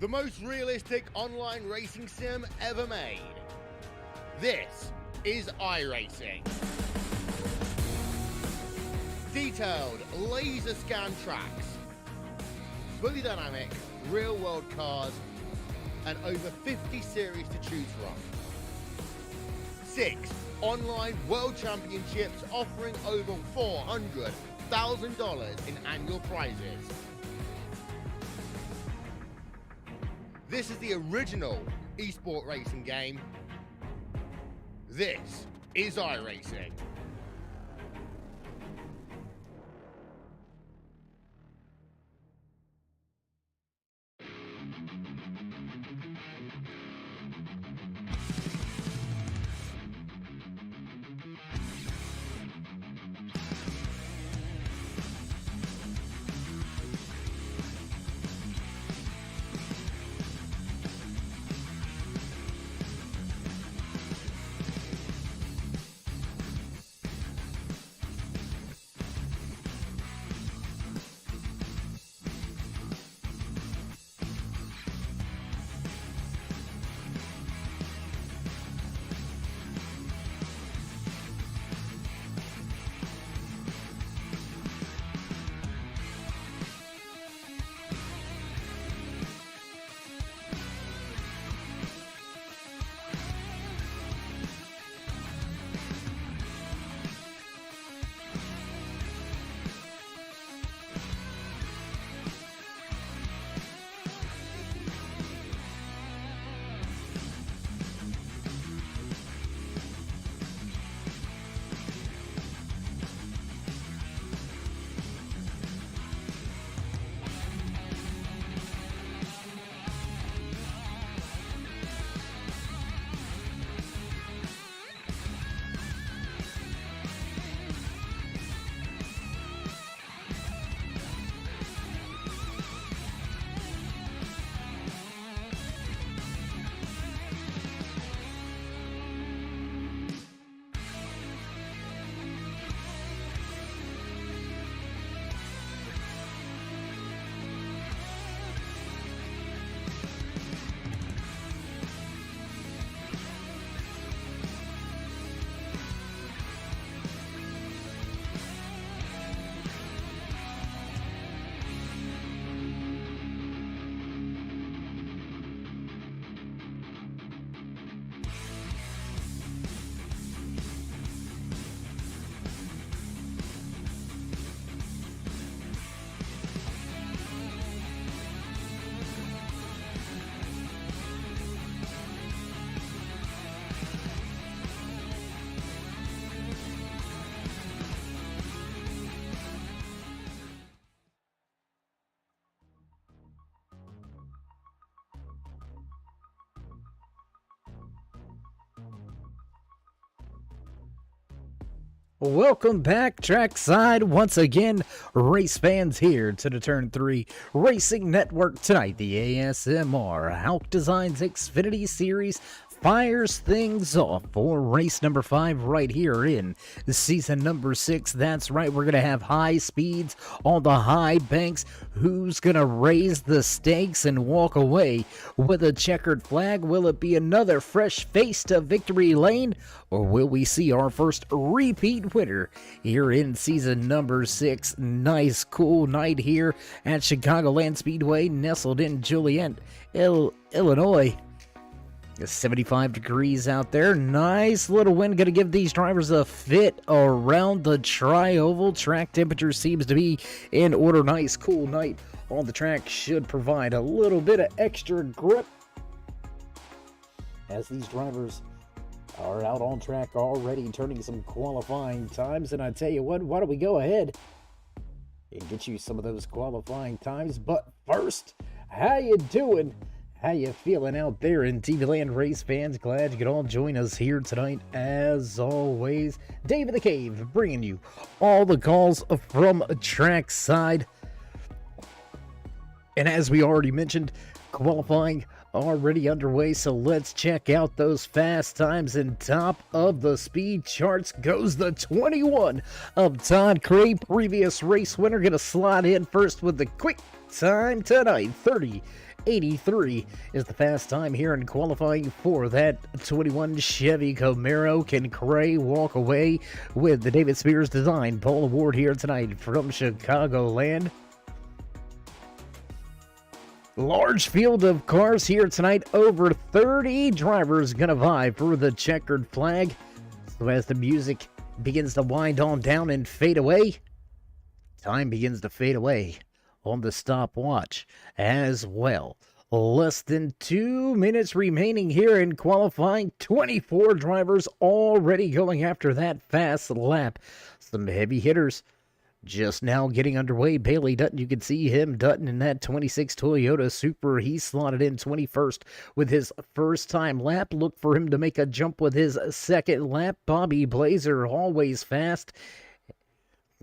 the most realistic online racing sim ever made. This is iRacing. Detailed laser scan tracks, fully dynamic real world cars, and over 50 series to choose from. 6 online world championships offering over $400,000 in annual prizes. This is the original esport racing game. This is iRacing. Welcome back, trackside. Once again, race fans here to the Turn 3 Racing Network tonight. The ASMR Hauck Designs Xfinitty Series fires things off for race number 5 right here in season number 6. That's right, we're going to have high speeds on the high banks. Who's going to raise the stakes and walk away with a checkered flag? Will it be another fresh face to victory lane? Or will we see our first repeat winner here in season number 6? Nice, cool night here at Chicagoland Speedway, nestled in Joliet, Illinois. 75 degrees out there. Nice little wind, going to give these drivers a fit around the tri-oval. Track temperature seems to be in order. Nice, cool night on the track should provide a little bit of extra grip as these drivers are out on track already, turning some qualifying times. And I tell you what, why don't we go ahead and get you some of those qualifying times. But first, how you doing? How you feeling out there in TV Land, race fans? Glad you could all join us here tonight. As always, Dave in the Cave bringing you all the calls from trackside. And as we already mentioned, qualifying already underway, so let's check out those fast times. And top of the speed charts goes the 21 of Todd Cray, previous race winner, gonna slide in first with the quick time tonight, 30 30:83 is the fast time here in qualifying for that 21 Chevy Camaro. Can Cray walk away with the David Spears Design Pole Award here tonight from Chicagoland? Large field of cars here tonight. Over 30 drivers gonna vie for the checkered flag. So as the music begins to wind on down and fade away, time begins to fade away on the stopwatch as well. Less than 2 minutes remaining here in qualifying. 24 drivers already going after that fast lap. Some heavy hitters just now getting underway. Bailey Dutton, you can see him, Dutton, in that 26 Toyota Supra. He slotted in 21st with his first time lap. Look for him to make a jump with his second lap. Bobby Blazer, always fast.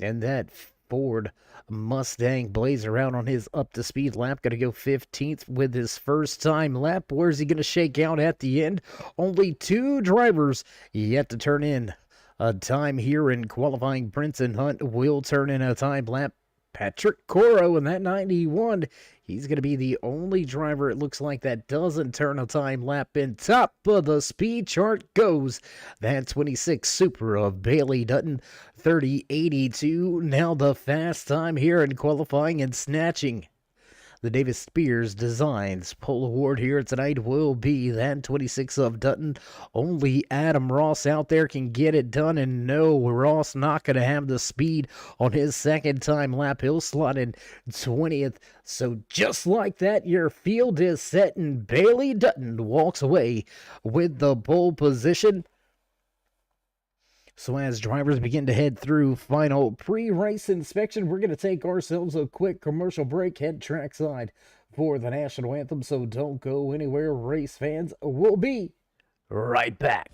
And that Ford Mustang Blazer out on his up-to-speed lap. Going to go 15th with his first time lap. Where's he going to shake out at the end? Only 2 drivers yet to turn in a time here in qualifying. Brinson Hunt will turn in a time lap. Patrick Coro in that 91. He's going to be the only driver, it looks like, that doesn't turn a time lap. In top of the speed chart goes that 26 Supra of Bailey Dutton. 30:82. Now the fast time here in qualifying and snatching the David Spears Designs Pole Award here tonight will be that 26 of Dutton. Only Adam Ross out there can get it done, and no, Ross not going to have the speed on his second time lap. He'll slot in 20th. So just like that, your field is set, and Bailey Dutton walks away with the pole position. So as drivers begin to head through final pre-race inspection, we're going to take ourselves a quick commercial break, head trackside for the national anthem. So don't go anywhere, race fans. We'll be right back.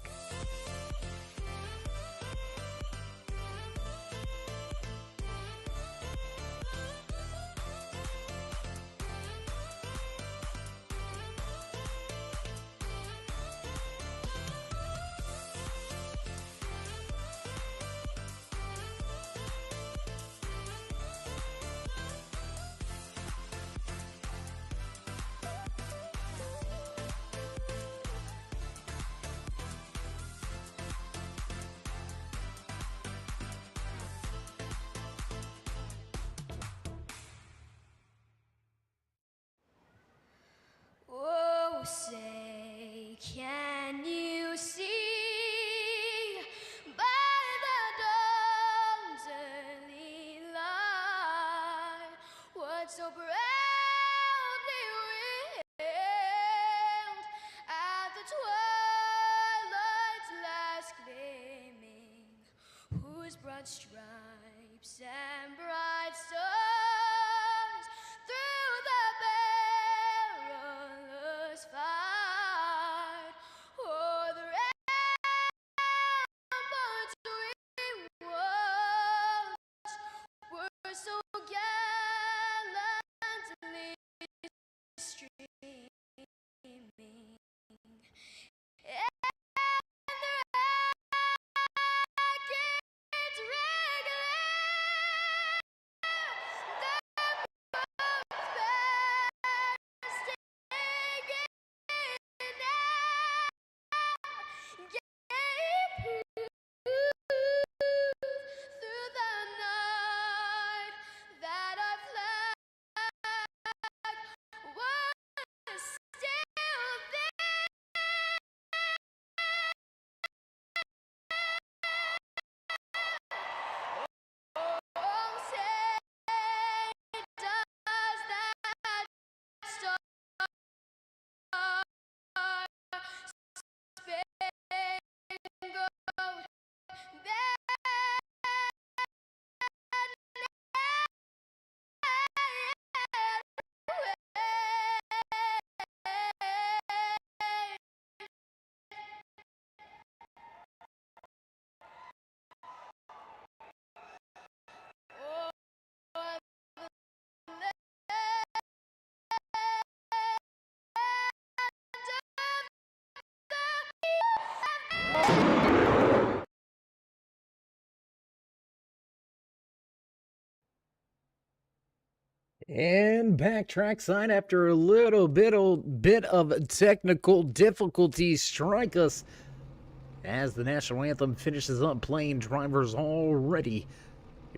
Say, can you see by the dawn's early light what so proudly we hailed at the twilight's last gleaming, whose broad stripes and bright stars through the perilous fight o'er the ramparts we watched were so gallantly streaming, and the racket's regular And back trackside after a little bit of technical difficulties strike us as the national anthem finishes up playing. Drivers already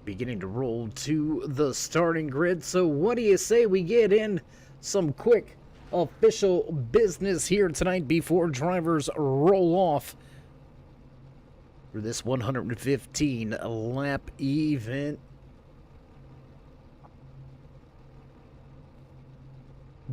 beginning to roll to the starting grid. So what do you say we get in some quick official business here tonight before drivers roll off for this 115 lap event?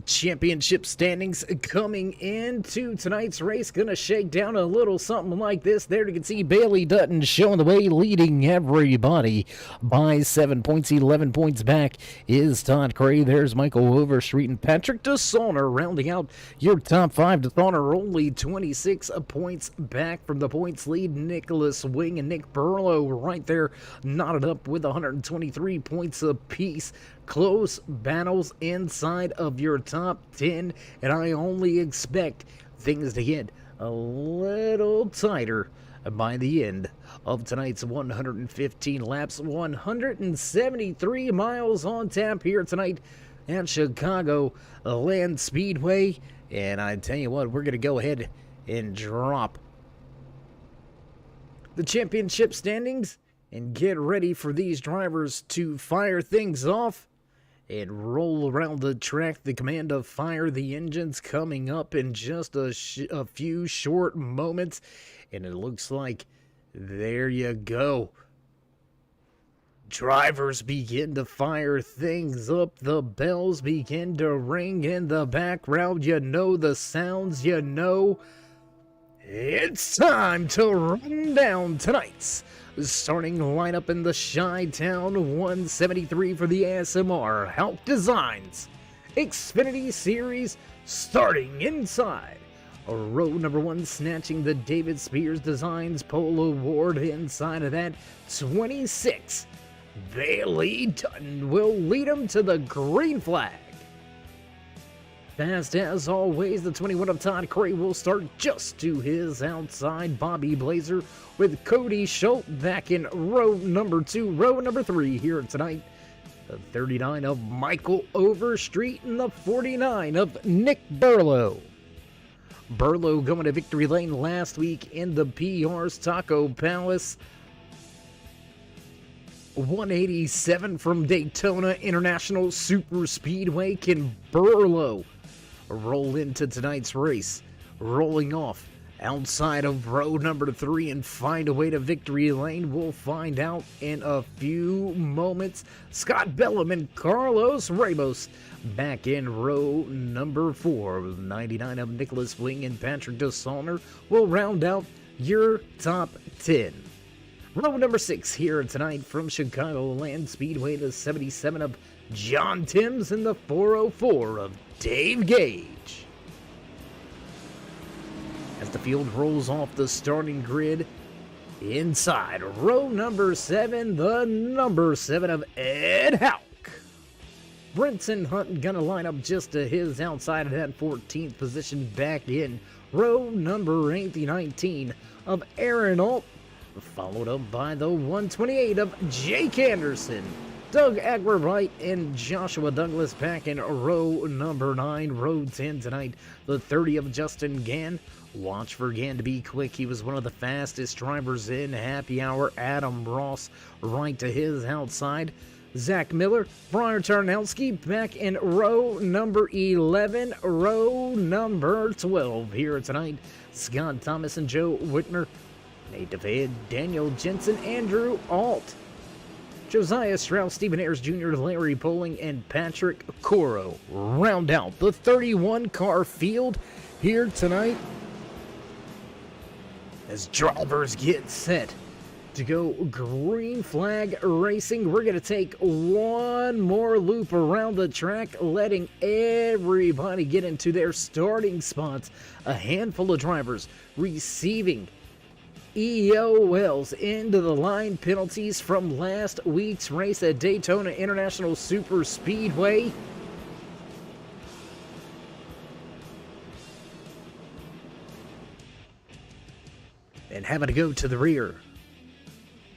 Championship standings coming into tonight's race. Gonna shake down a little something like this. There you can see Bailey Dutton showing the way, leading everybody by 7 points. 11 points back is Todd Cray. There's Michael Overstreet and Patrick DeSaulner rounding out your top five. DeSaulner only 26 points back from the points lead. Nicholas Wing and Nick Burlow right there knotted up with 123 points apiece. Close battles inside of your top 10, and I only expect things to get a little tighter by the end of tonight's 115 laps. 173 miles on tap here tonight at Chicagoland Speedway, and I tell you what, we're going to go ahead and drop the championship standings and get ready for these drivers to fire things off and roll around the track. The command of Fire the Engines coming up in just a few short moments. And it looks like, there you go. Drivers begin to fire things up. The bells begin to ring in the background. You know the sounds, you know. It's time to run down tonight's starting lineup in the Chi-Town 173 for the ASMR Hauck Designs Xfinity Series, starting inside row number one, snatching the David Spears Designs Pole Award. Inside of that, 26, Bailey Dutton will lead him to the green flag. Fast as always, the 21 of Todd Cray will start just to his outside. Bobby Blazer with Cody Schultz back in row number two. Row number three here tonight, the 39 of Michael Overstreet and the 49 of Nick Burlow. Burlow going to victory lane last week in the PR's Taco Palace. 187 from Daytona International Super Speedway. Can Burlow roll into tonight's race, rolling off outside of row number three and find a way to victory lane? We'll find out in a few moments. Scott Bellum and Carlos Ramos back in row number four. 99 of Nicholas Wing and Patrick DeSaulner will round out your top 10. Row number 6 here tonight from Chicagoland Speedway, the 77 of John Timms and the 404 of Dave Gage. As the field rolls off the starting grid, inside row number 7, the number 7 of Ed Hauck. Brenton Hunt gonna line up just to his outside of that 14th position. Back in row number 8, the 19 of Aaron Alt, followed up by the 128 of Jake Anderson. Doug Agrawright and Joshua Douglas back in row number 9. Row 10 tonight, the 30 of Justin Gann. Watch for Gann to be quick. He was one of the fastest drivers in Happy Hour. Adam Ross right to his outside. Zach Miller, Brian Tarnowski back in row number 11. Row number 12 here tonight, Scott Thomas and Joe Whitmer. Nate DeVay, Daniel Jensen, Andrew Alt, Josiah Strauss, Stephen Ayers Jr., Larry Poling, and Patrick Coro round out the 31 car field here tonight as drivers get set to go green flag racing. We're going to take one more loop around the track, letting everybody get into their starting spots. A handful of drivers receiving EOLs, into the line penalties from last week's race at Daytona International Super Speedway. And having to go to the rear.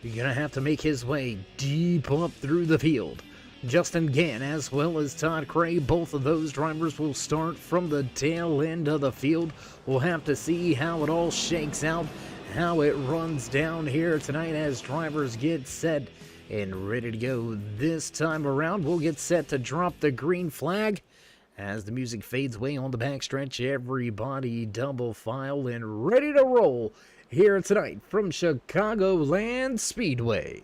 You're going to have to make his way deep up through the field. Justin Gann as well as Todd Cray. Both of those drivers will start from the tail end of the field. We'll have to see how it all shakes out, how it runs down here tonight as drivers get set and ready to go. This time around, we'll get set to drop the green flag. As the music fades away on the backstretch, everybody double file and ready to roll here tonight from Chicagoland Speedway.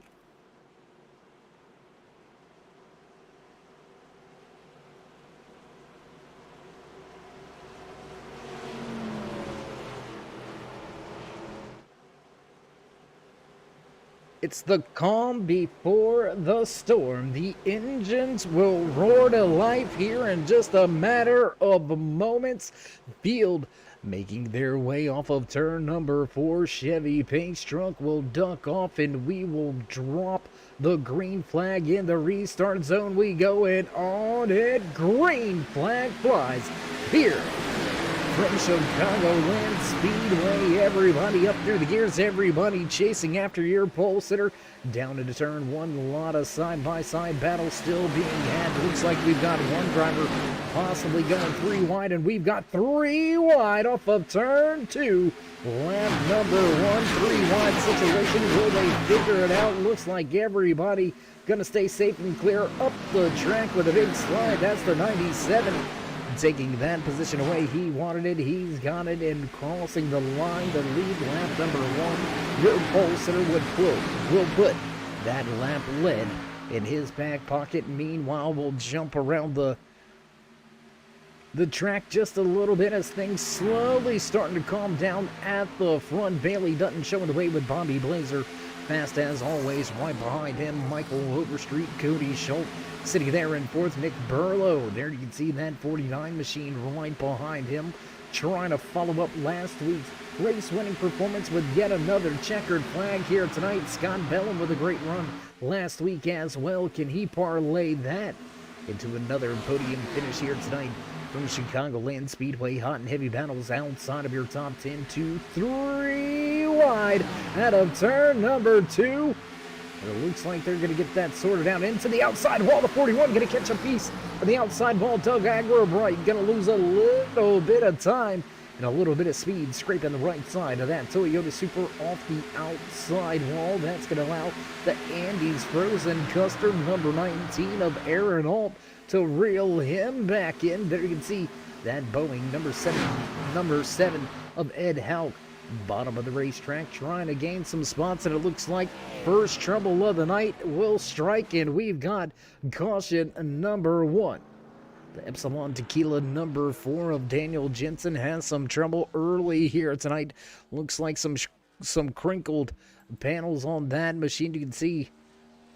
It's the calm before the storm. The engines will roar to life here in just a matter of moments. Field making their way off of turn number 4. Chevy Pace truck will duck off and we will drop the green flag in the restart zone. We go and on it. Green flag flies here from Chicagoland Speedway. Everybody up through the gears, everybody chasing after your pole sitter. Down into turn 1, a lot of side-by-side battle still being had. Looks like we've got one driver possibly going 3 wide, and we've got 3 wide off of turn 2. Lap number 1, 3 wide situation. Will they figure it out? Looks like everybody gonna stay safe and clear up the track with a big slide. That's the 97. Taking that position away, he wanted it, he's got it, and crossing the line to lead lap number 1. Your pole sitter will put that lap lead in his back pocket. Meanwhile, we'll jump around the track just a little bit as things slowly starting to calm down at the front. Bailey Dutton showing the way with Bobby Blazer. Fast as always, right behind him, Michael Overstreet, Cody Schultz. Sitting there in 4th, Nick Burlow. There you can see that 49 machine right behind him, trying to follow up last week's race-winning performance with yet another checkered flag here tonight. Scott Bellum with a great run last week as well. Can he parlay that into another podium finish here tonight from Chicagoland Speedway? Hot and heavy battles outside of your top 10. 2, 3 wide out of turn number 2. It looks like they're going to get that sorted out into the outside wall. The 41 going to catch a piece of the outside wall. Doug Agrobright going to lose a little bit of time and a little bit of speed, scraping the right side of that Toyota Supra off the outside wall. That's going to allow the Andes Frozen Custard number 19 of Aaron Alt to reel him back in. There you can see that Boeing number 7 of Ed Hauck. Bottom of the racetrack, trying to gain some spots, and it looks like first trouble of the night will strike, and we've got caution number 1. The Epsilon Tequila number 4 of Daniel Jensen has some trouble early here tonight. Looks like some crinkled panels on that machine. You can see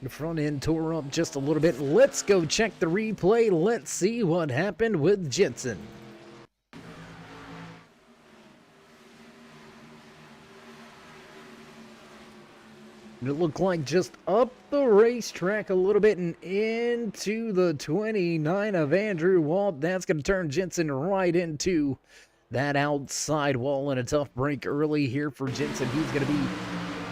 the front end tore up just a little bit. Let's go check the replay. Let's see what happened with Jensen. It looked like just up the racetrack a little bit and into the 29 of Andrew Walt. That's going to turn Jensen right into that outside wall, and a tough break early here for Jensen. He's going to be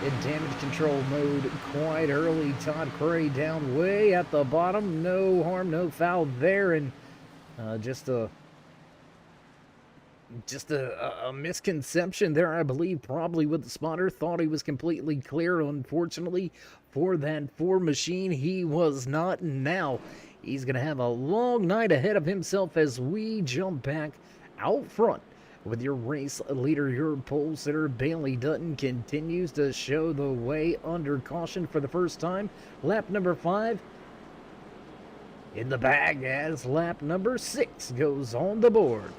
in damage control mode quite early. Todd Cray down way at the bottom. No harm, no foul there, and just a misconception there, I believe, probably with the spotter. Thought he was completely clear. Unfortunately for that 4 machine, he was not. Now he's going to have a long night ahead of himself as we jump back out front with your race leader. Your pole sitter, Bailey Dutton, continues to show the way under caution for the first time. Lap number 5 in the bag as lap number 6 goes on the board.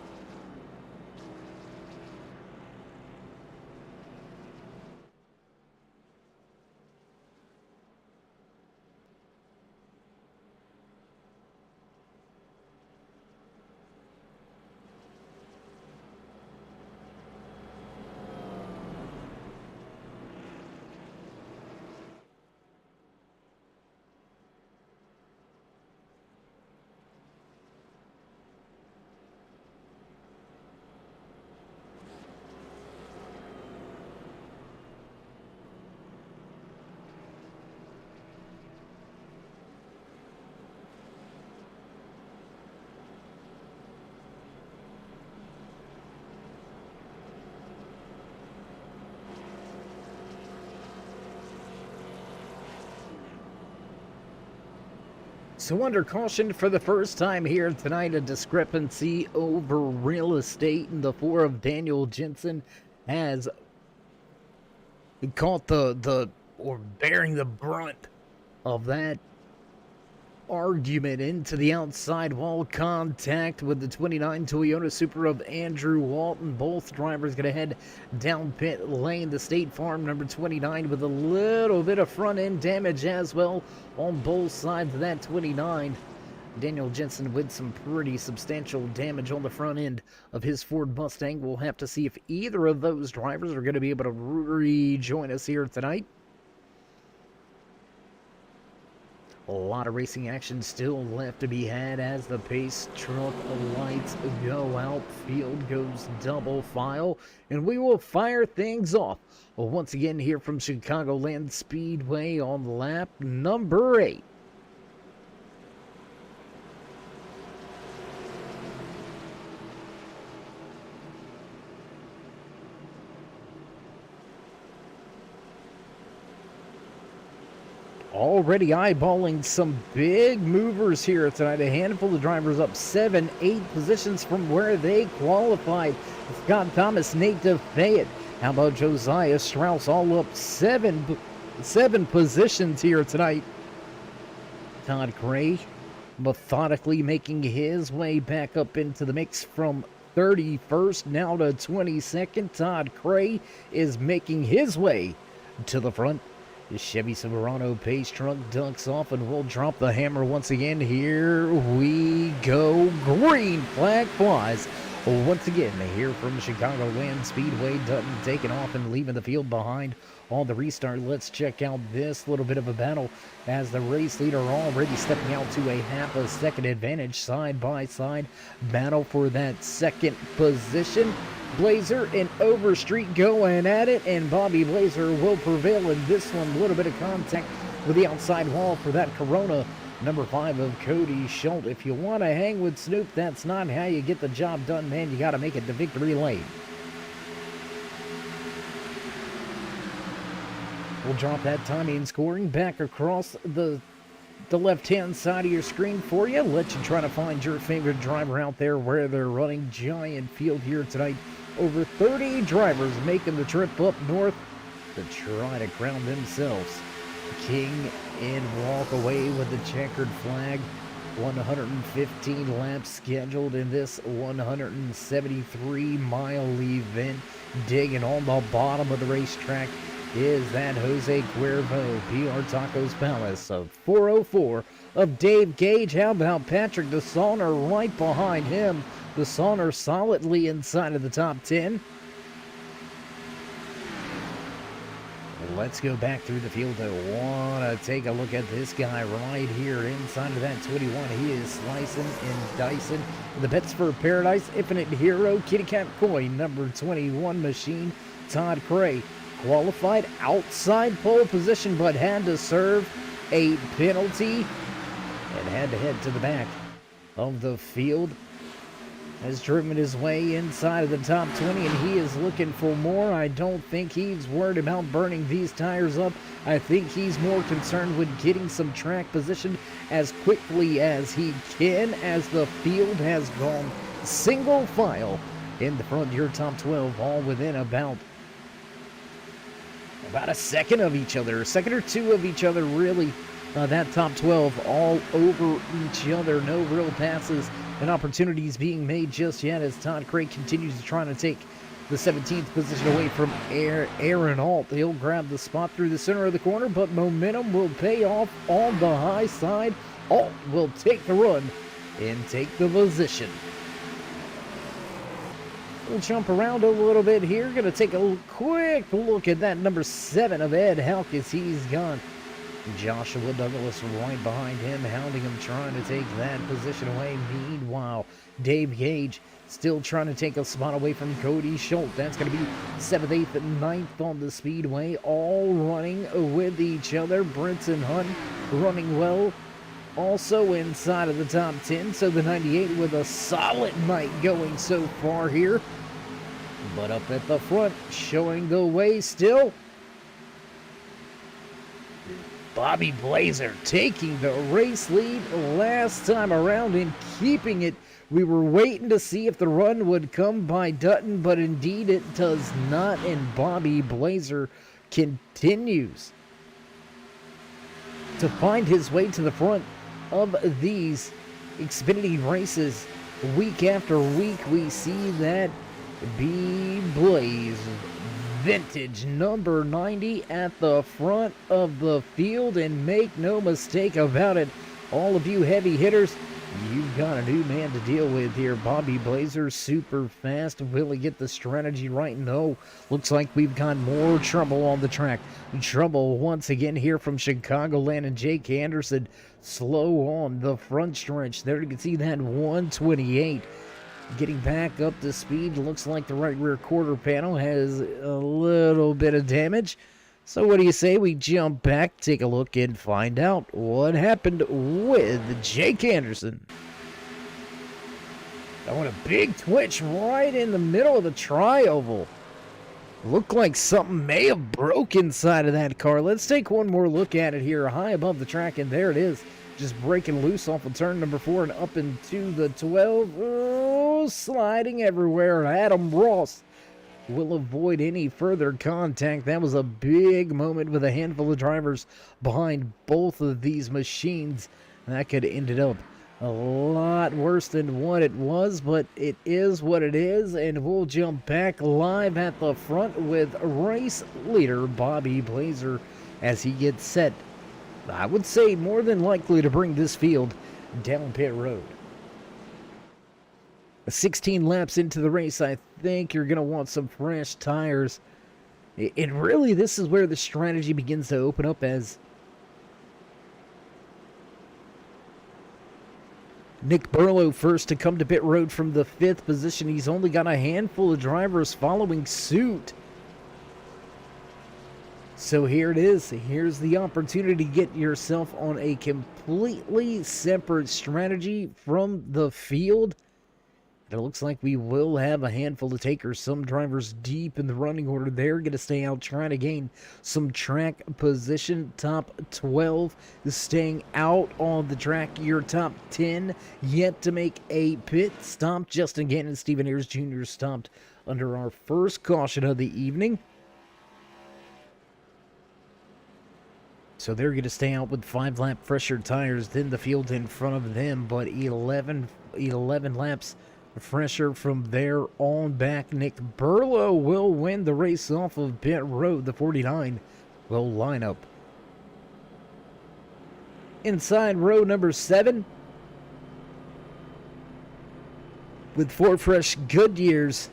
So under caution for the first time here tonight, a discrepancy over real estate in the four of Daniel Jensen has caught or bearing the brunt of that argument into the outside wall. Contact with the 29 Toyota Supra of Andrew Walton. Both drivers going to head down pit lane. The State Farm number 29 with a little bit of front end damage as well on both sides of that 29. Daniel Jensen with some pretty substantial damage on the front end of his Ford Mustang. We'll have to see if either of those drivers are going to be able to rejoin us here tonight. A lot of racing action still left to be had as the pace truck lights go out. Field goes double file, and we will fire things off once again here from Chicagoland Speedway on lap number 8. Already eyeballing some big movers here tonight. A handful of drivers up 7, 8 positions from where they qualified. Scott Thomas, Nate DeFayette. How about Josiah Strauss? All up seven positions here tonight. Todd Gray methodically making his way back up into the mix from 31st now to 22nd. Todd Gray is making his way to the front. The Chevy Silverado pace truck ducks off and will drop the hammer once again. Here we go. Green flag flies. Once again, here from Chicagoland Speedway. Dutton taking off and leaving the field behind on the restart. Let's check out this little bit of a battle as the race leader already stepping out to a half a second advantage. Side by side battle for that second position. Blazer and Overstreet going at it, and Bobby Blazer will prevail in this one. A little bit of contact with the outside wall for that Corona number 5 of Cody Schultz. If you want to hang with Snoop, that's not how you get the job done, man. You got to make it to victory lane. We'll drop that timing and scoring back across the left-hand side of your screen for you. Let you try to find your favorite driver out there where they're running. Giant field here tonight. Over 30 drivers making the trip up north to try to crown themselves king and walk away with the checkered flag. 115 laps scheduled in this 173-mile event. Digging on the bottom of the racetrack is that Jose Cuervo, PR Tacos Palace of 404 of Dave Gage. How about Patrick DeSauner right behind him? DeSauner solidly inside of the top 10. Let's go back through the field. I want to take a look at this guy right here inside of that 21. He is slicing and dicing. The Bets for Paradise Infinite Hero Kitty Cat Coin number 21 machine. Todd Gray qualified outside pole position, but had to serve a penalty and had to head to the back of the field. Has driven his way inside of the top 20, and he is looking for more. I don't think he's worried about burning these tires up. I think he's more concerned with getting some track position as quickly as he can, as the field has gone single file in the front of your top 12, all within about a second of each other, a second or two of each other, really. That top 12 all over each other. No real passes and opportunities being made just yet as Todd Craig continues to try to take the 17th position away from Aaron Alt. He'll grab the spot through the center of the corner, but momentum will pay off on the high side. Alt will take the run and take the position. We'll jump around a little bit here. Going to take a quick look at that number 7 of Ed Hauck as he's gone. Joshua Douglas right behind him, hounding him, trying to take that position away. Meanwhile, Dave Gage still trying to take a spot away from Cody Schultz. That's going to be 7th, 8th, and 9th on the speedway, all running with each other. Brinson Hunt running well, also inside of the top 10. So the 98 with a solid night going so far here. But up at the front, showing the way still, Bobby Blazer taking the race lead last time around and keeping it. We were waiting to see if the run would come by Dutton, but indeed it does not, and Bobby Blazer continues to find his way to the front of these Xfinity races. Week after week, we see that B-Blaze vintage number 90 at the front of the field, and make no mistake about it, all of you heavy hitters, you've got a new man to deal with here. Bobby Blazer, super fast. Will he get the strategy right? No. Looks like we've got more trouble on the track. Trouble once again here from Chicagoland, and Jake Anderson slow on the front stretch. There you can see that 128. Getting back up to speed. Looks like the right rear quarter panel has a little bit of damage. So what do you say we jump back, take a look, and find out what happened with Jake Anderson. I want a big twitch right in the middle of the tri-oval. Looked like something may have broke inside of that car. Let's take one more look at it here high above the track, and there it is. Just breaking loose off of turn number 4 and up into the 12. Oh, sliding everywhere. Adam Ross will avoid any further contact. That was a big moment with a handful of drivers behind both of these machines. That could have ended up a lot worse than what it was, but it is what it is, and we'll jump back live at the front with race leader Bobby Blazer as he gets set, I would say, more than likely to bring this field down pit road. 16 laps into the race, I think you're going to want some fresh tires. And really, this is where the strategy begins to open up, as Nick Burlow first to come to pit road from the 5th position. He's only got a handful of drivers following suit. So here it is. Here's the opportunity to get yourself on a completely separate strategy from the field. It looks like we will have a handful of takers. Some drivers deep in the running order. They're going to stay out trying to gain some track position. Top 12 is staying out on the track. Your top 10 yet to make a pit stop. Justin Gannon and Stephen Ayers Jr. stopped under our first caution of the evening. So they're going to stay out with 5-lap fresher tires than the field in front of them, but 11 laps fresher from there on back. Nick Burlow will win the race off of pit road. The 49 will line up inside row number 7 with 4 fresh Goodyears.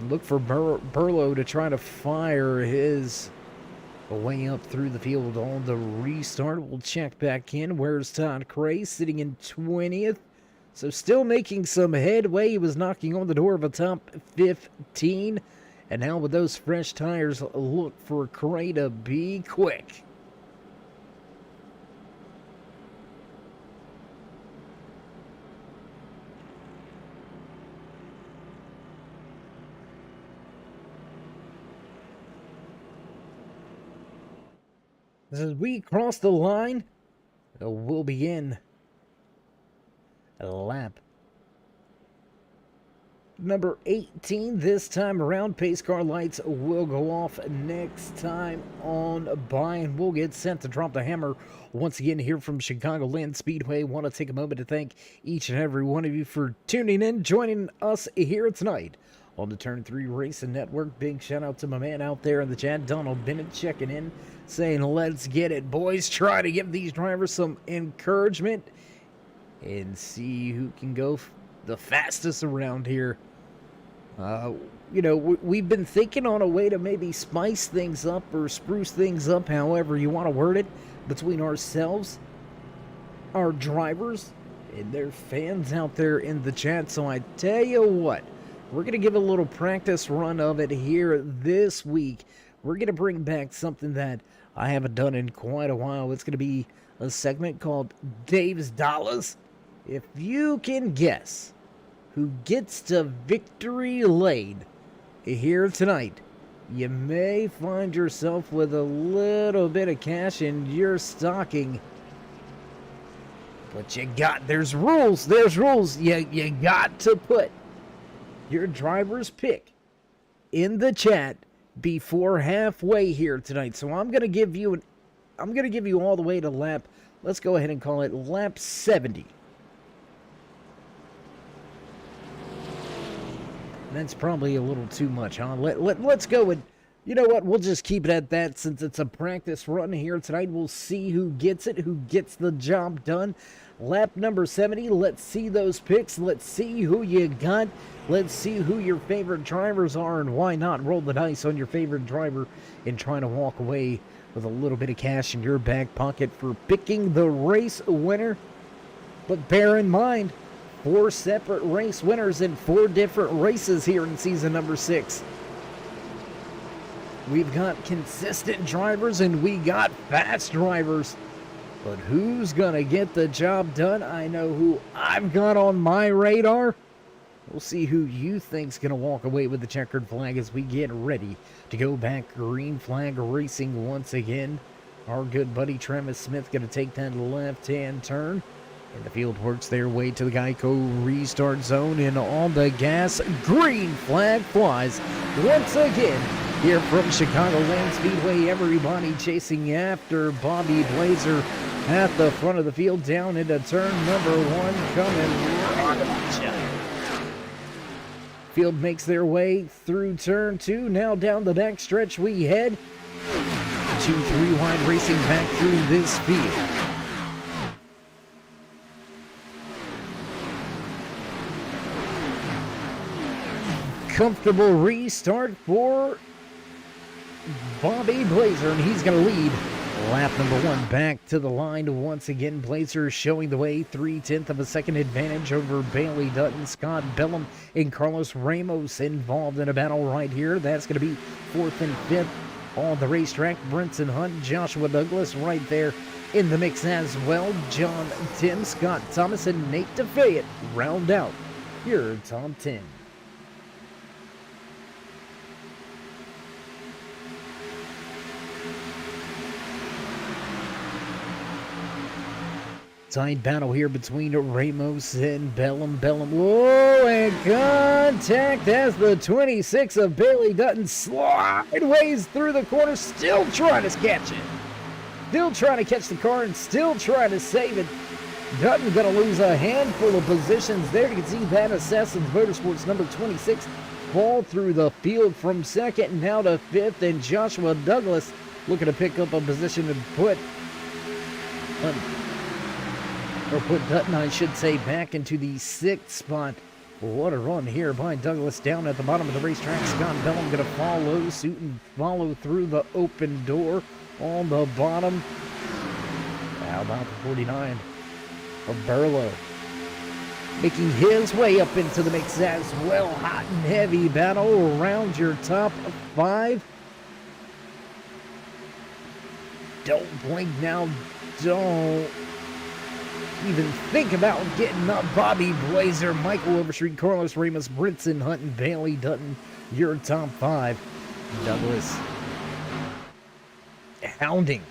Look for Burlow to try to fire his way up through the field on the restart. We'll check back in. Where's Todd Cray sitting in 20th? So still making some headway. He was knocking on the door of a top 15. And now with those fresh tires, look for Cray to be quick. As we cross the line, we'll begin lap number 18 this time around. Pace car lights will go off next time on by, and we'll get sent to drop the hammer once again here from Chicagoland Speedway. Want to take a moment to thank each and every one of you for tuning in, joining us here tonight on the Turn 3 Racing Network. Big shout out to my man out there in the chat, Donald Bennett, checking in, saying, let's get it, boys. Try to give these drivers some encouragement and see who can go the fastest around here. You know, we've been thinking on a way to maybe spice things up or spruce things up, however you want to word it, between ourselves, our drivers, and their fans out there in the chat. So I tell you what, we're going to give a little practice run of it here this week. We're going to bring back something that I haven't done in quite a while. It's going to be a segment called Dave's Dollars. If you can guess who gets to victory lane here tonight, you may find yourself with a little bit of cash in your stocking. But there's rules. You got to put your driver's pick in the chat before halfway here tonight. So I'm gonna give you all the way to lap. Let's go ahead and call it lap 70. That's probably a little too much, huh? Let's go with, you know what? We'll just keep it at that since it's a practice run here tonight. We'll see who gets it, who gets the job done. Lap number 70. Let's see those picks. Let's see who you got. Let's see who your favorite drivers are, and why not roll the dice on your favorite driver and trying to walk away with a little bit of cash in your back pocket for picking the race winner. But bear in mind, 4 separate race winners in 4 different races here in season number 6. We've got consistent drivers and we got fast drivers. But who's going to get the job done? I know who I've got on my radar. We'll see who you think's going to walk away with the checkered flag as we get ready to go back green flag racing once again. Our good buddy Travis Smith going to take that left-hand turn. And the field works their way to the Geico restart zone, and on the gas, green flag flies once again here from Chicagoland Speedway. Everybody chasing after Bobby Blazer at the front of the field, down into turn number 1, coming. Field makes their way through turn 2. Now down the back stretch we head. 2-3 wide racing back through this field. Comfortable restart for Bobby Blazer, and he's going to lead lap number 1 back to the line. Once again, Blazer showing the way, 3/10 of a second advantage over Bailey Dutton. Scott Bellum and Carlos Ramos involved in a battle right here. That's going to be 4th and 5th on the racetrack. Brinson Hunt, Joshua Douglas right there in the mix as well. John Tim, Scott Thomas, and Nate DeFayette round out your top 10. Tight battle here between Ramos and Bellum. Whoa, and contact as the 26 of Bailey Dutton slideways through the corner, still trying to catch it. Still trying to catch the car and still trying to save it. Dutton going to lose a handful of positions there. You can see that Assassins Motorsports number 26 fall through the field from 2nd now to 5th, and Joshua Douglas looking to pick up a position and put Dutton, I should say, back into the 6th spot. What a run here by Douglas down at the bottom of the racetrack. Scott Bellum going to follow suit and follow through the open door on the bottom. How about the 49 of Burlow? Making his way up into the mix as well. Hot and heavy battle around your top 5. Don't blink now. Don't even think about getting up. Bobby Blazer, Michael Overstreet, Carlos Ramos, Brinson Hunt, and Bailey Dutton, your top 5. Douglas hounding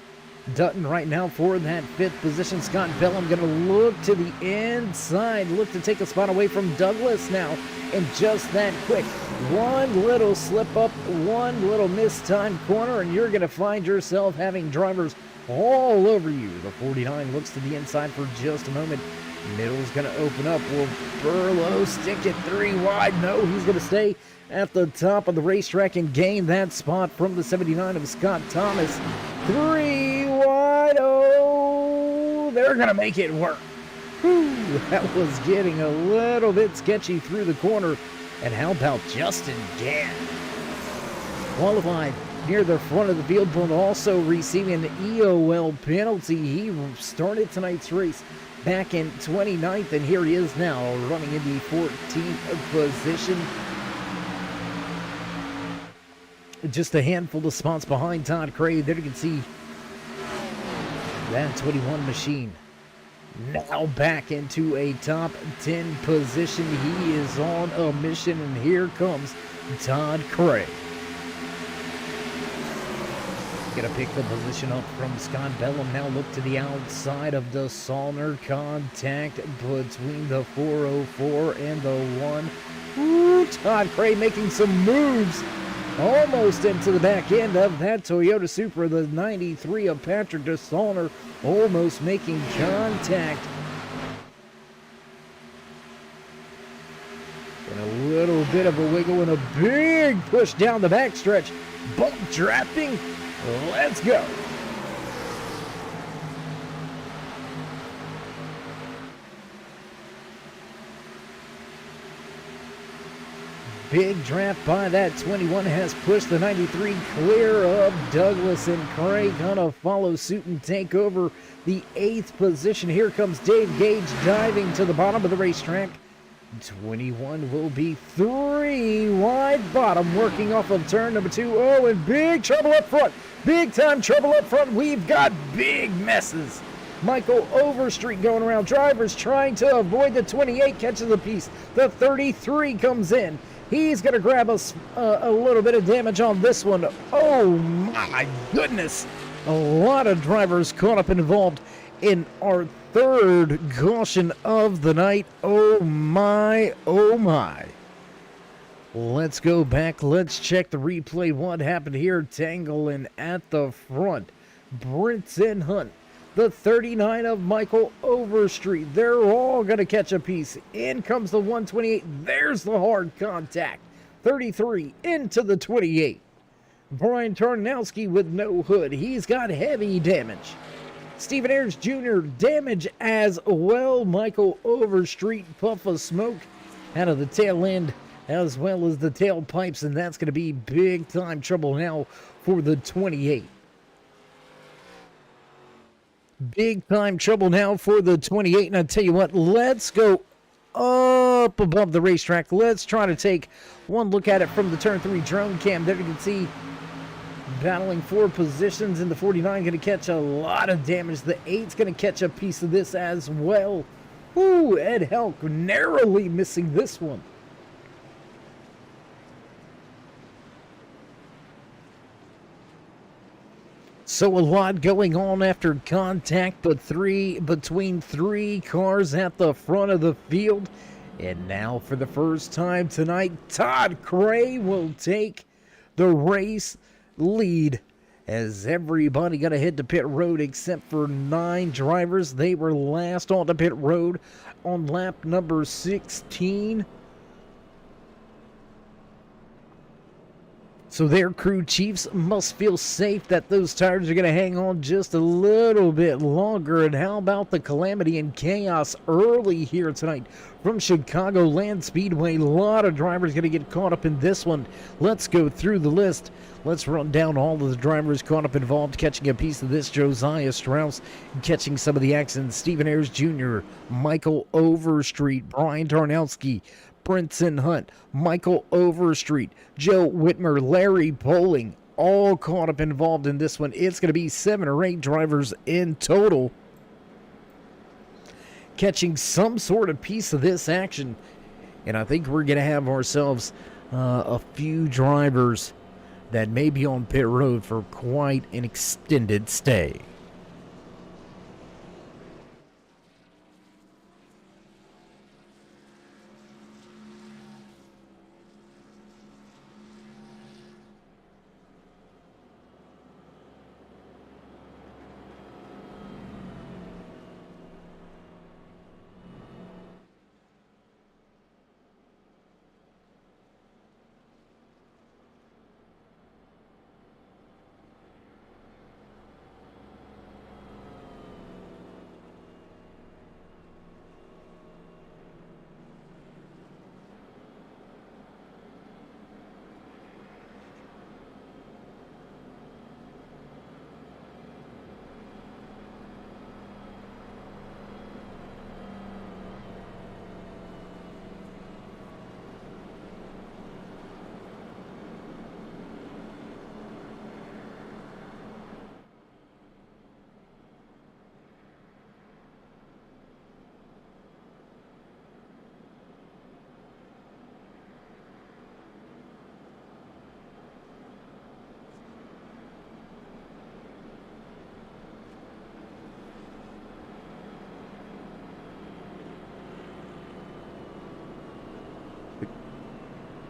Dutton right now for that 5th position. Scott Bellum going to look to the inside, look to take a spot away from Douglas now. And just that quick, one little slip up, one little mistimed corner, and you're going to find yourself having drivers all over you. The 49 looks to the inside for just a moment. Middle's going to open up. Will Burlow stick it 3 wide? No, he's going to stay at the top of the racetrack and gain that spot from the 79 of Scott Thomas. 3 wide. Oh, they're going to make it work. Whew, that was getting a little bit sketchy through the corner. And how about Justin Gann? Qualified near the front of the field, but also receiving an EOL penalty. He started tonight's race back in 29th, and here he is now running in the 14th position. Just a handful of spots behind Todd Cray. There you can see that 21 machine now back into a top 10 position. He is on a mission, and here comes Todd Cray. Gonna pick the position up from Scott Bellum. Now look to the outside of the Salner. Contact between the 404 and the 1. Ooh, Todd Cray making some moves. Almost into the back end of that Toyota Supra. The 93 of Patrick DeSalner almost making contact. And a little bit of a wiggle and a big push down the backstretch. Bump drafting. Let's go. Big draft by that 21 has pushed the 93 clear of Douglas, and Cray gonna follow suit and take over the 8th position. Here comes Dave Gage diving to the bottom of the racetrack. 21 will be 3 wide bottom, working off of turn number 2. Oh, and big trouble up front. Big time trouble up front. We've got big messes. Michael Overstreet going around. Drivers trying to avoid the 28, catches a piece. The 33 comes in. He's going to grab us a little bit of damage on this one. Oh, my goodness. A lot of drivers caught up and involved in our 3rd caution of the night. Oh, my. Oh, my. Let's go back. Let's check the replay. What happened here? Tangling at the front. Brinson Hunt. The 39 of Michael Overstreet. They're all going to catch a piece. In comes the 128. There's the hard contact. 33 into the 28. Brian Tarnowski with no hood. He's got heavy damage. Stephen Ayers Jr. damage as well. Michael Overstreet, puff of smoke out of the tail end as well as the tailpipes, and that's going to be big time trouble now for the 28. Big time trouble now for the 28, and I tell you what, let's go up above the racetrack. Let's try to take one look at it from the turn 3 drone cam. There you can see battling for positions, and the 49 going to catch a lot of damage. The 8's going to catch a piece of this as well. Ooh, Ed Hauck narrowly missing this one. So a lot going on after contact, but between 3 cars at the front of the field. And now for the first time tonight, Todd Cray will take the race lead as everybody got to head to pit road except for 9 drivers. They were last on the pit road on lap number 16. So their crew chiefs must feel safe that those tires are going to hang on just a little bit longer. And how about the calamity and chaos early here tonight from Chicagoland Speedway? A lot of drivers going to get caught up in this one. Let's go through the list. Let's run down all of the drivers caught up involved, catching a piece of this. Josiah Strauss catching some of the accidents. Stephen Ayers Jr., Michael Overstreet, Brian Tarnowski, Brinson Hunt, Michael Overstreet, Joe Whitmer, Larry Poling, all caught up involved in this one. It's going to be 7 or 8 drivers in total catching some sort of piece of this action. And I think we're going to have ourselves a few drivers that may be on pit road for quite an extended stay.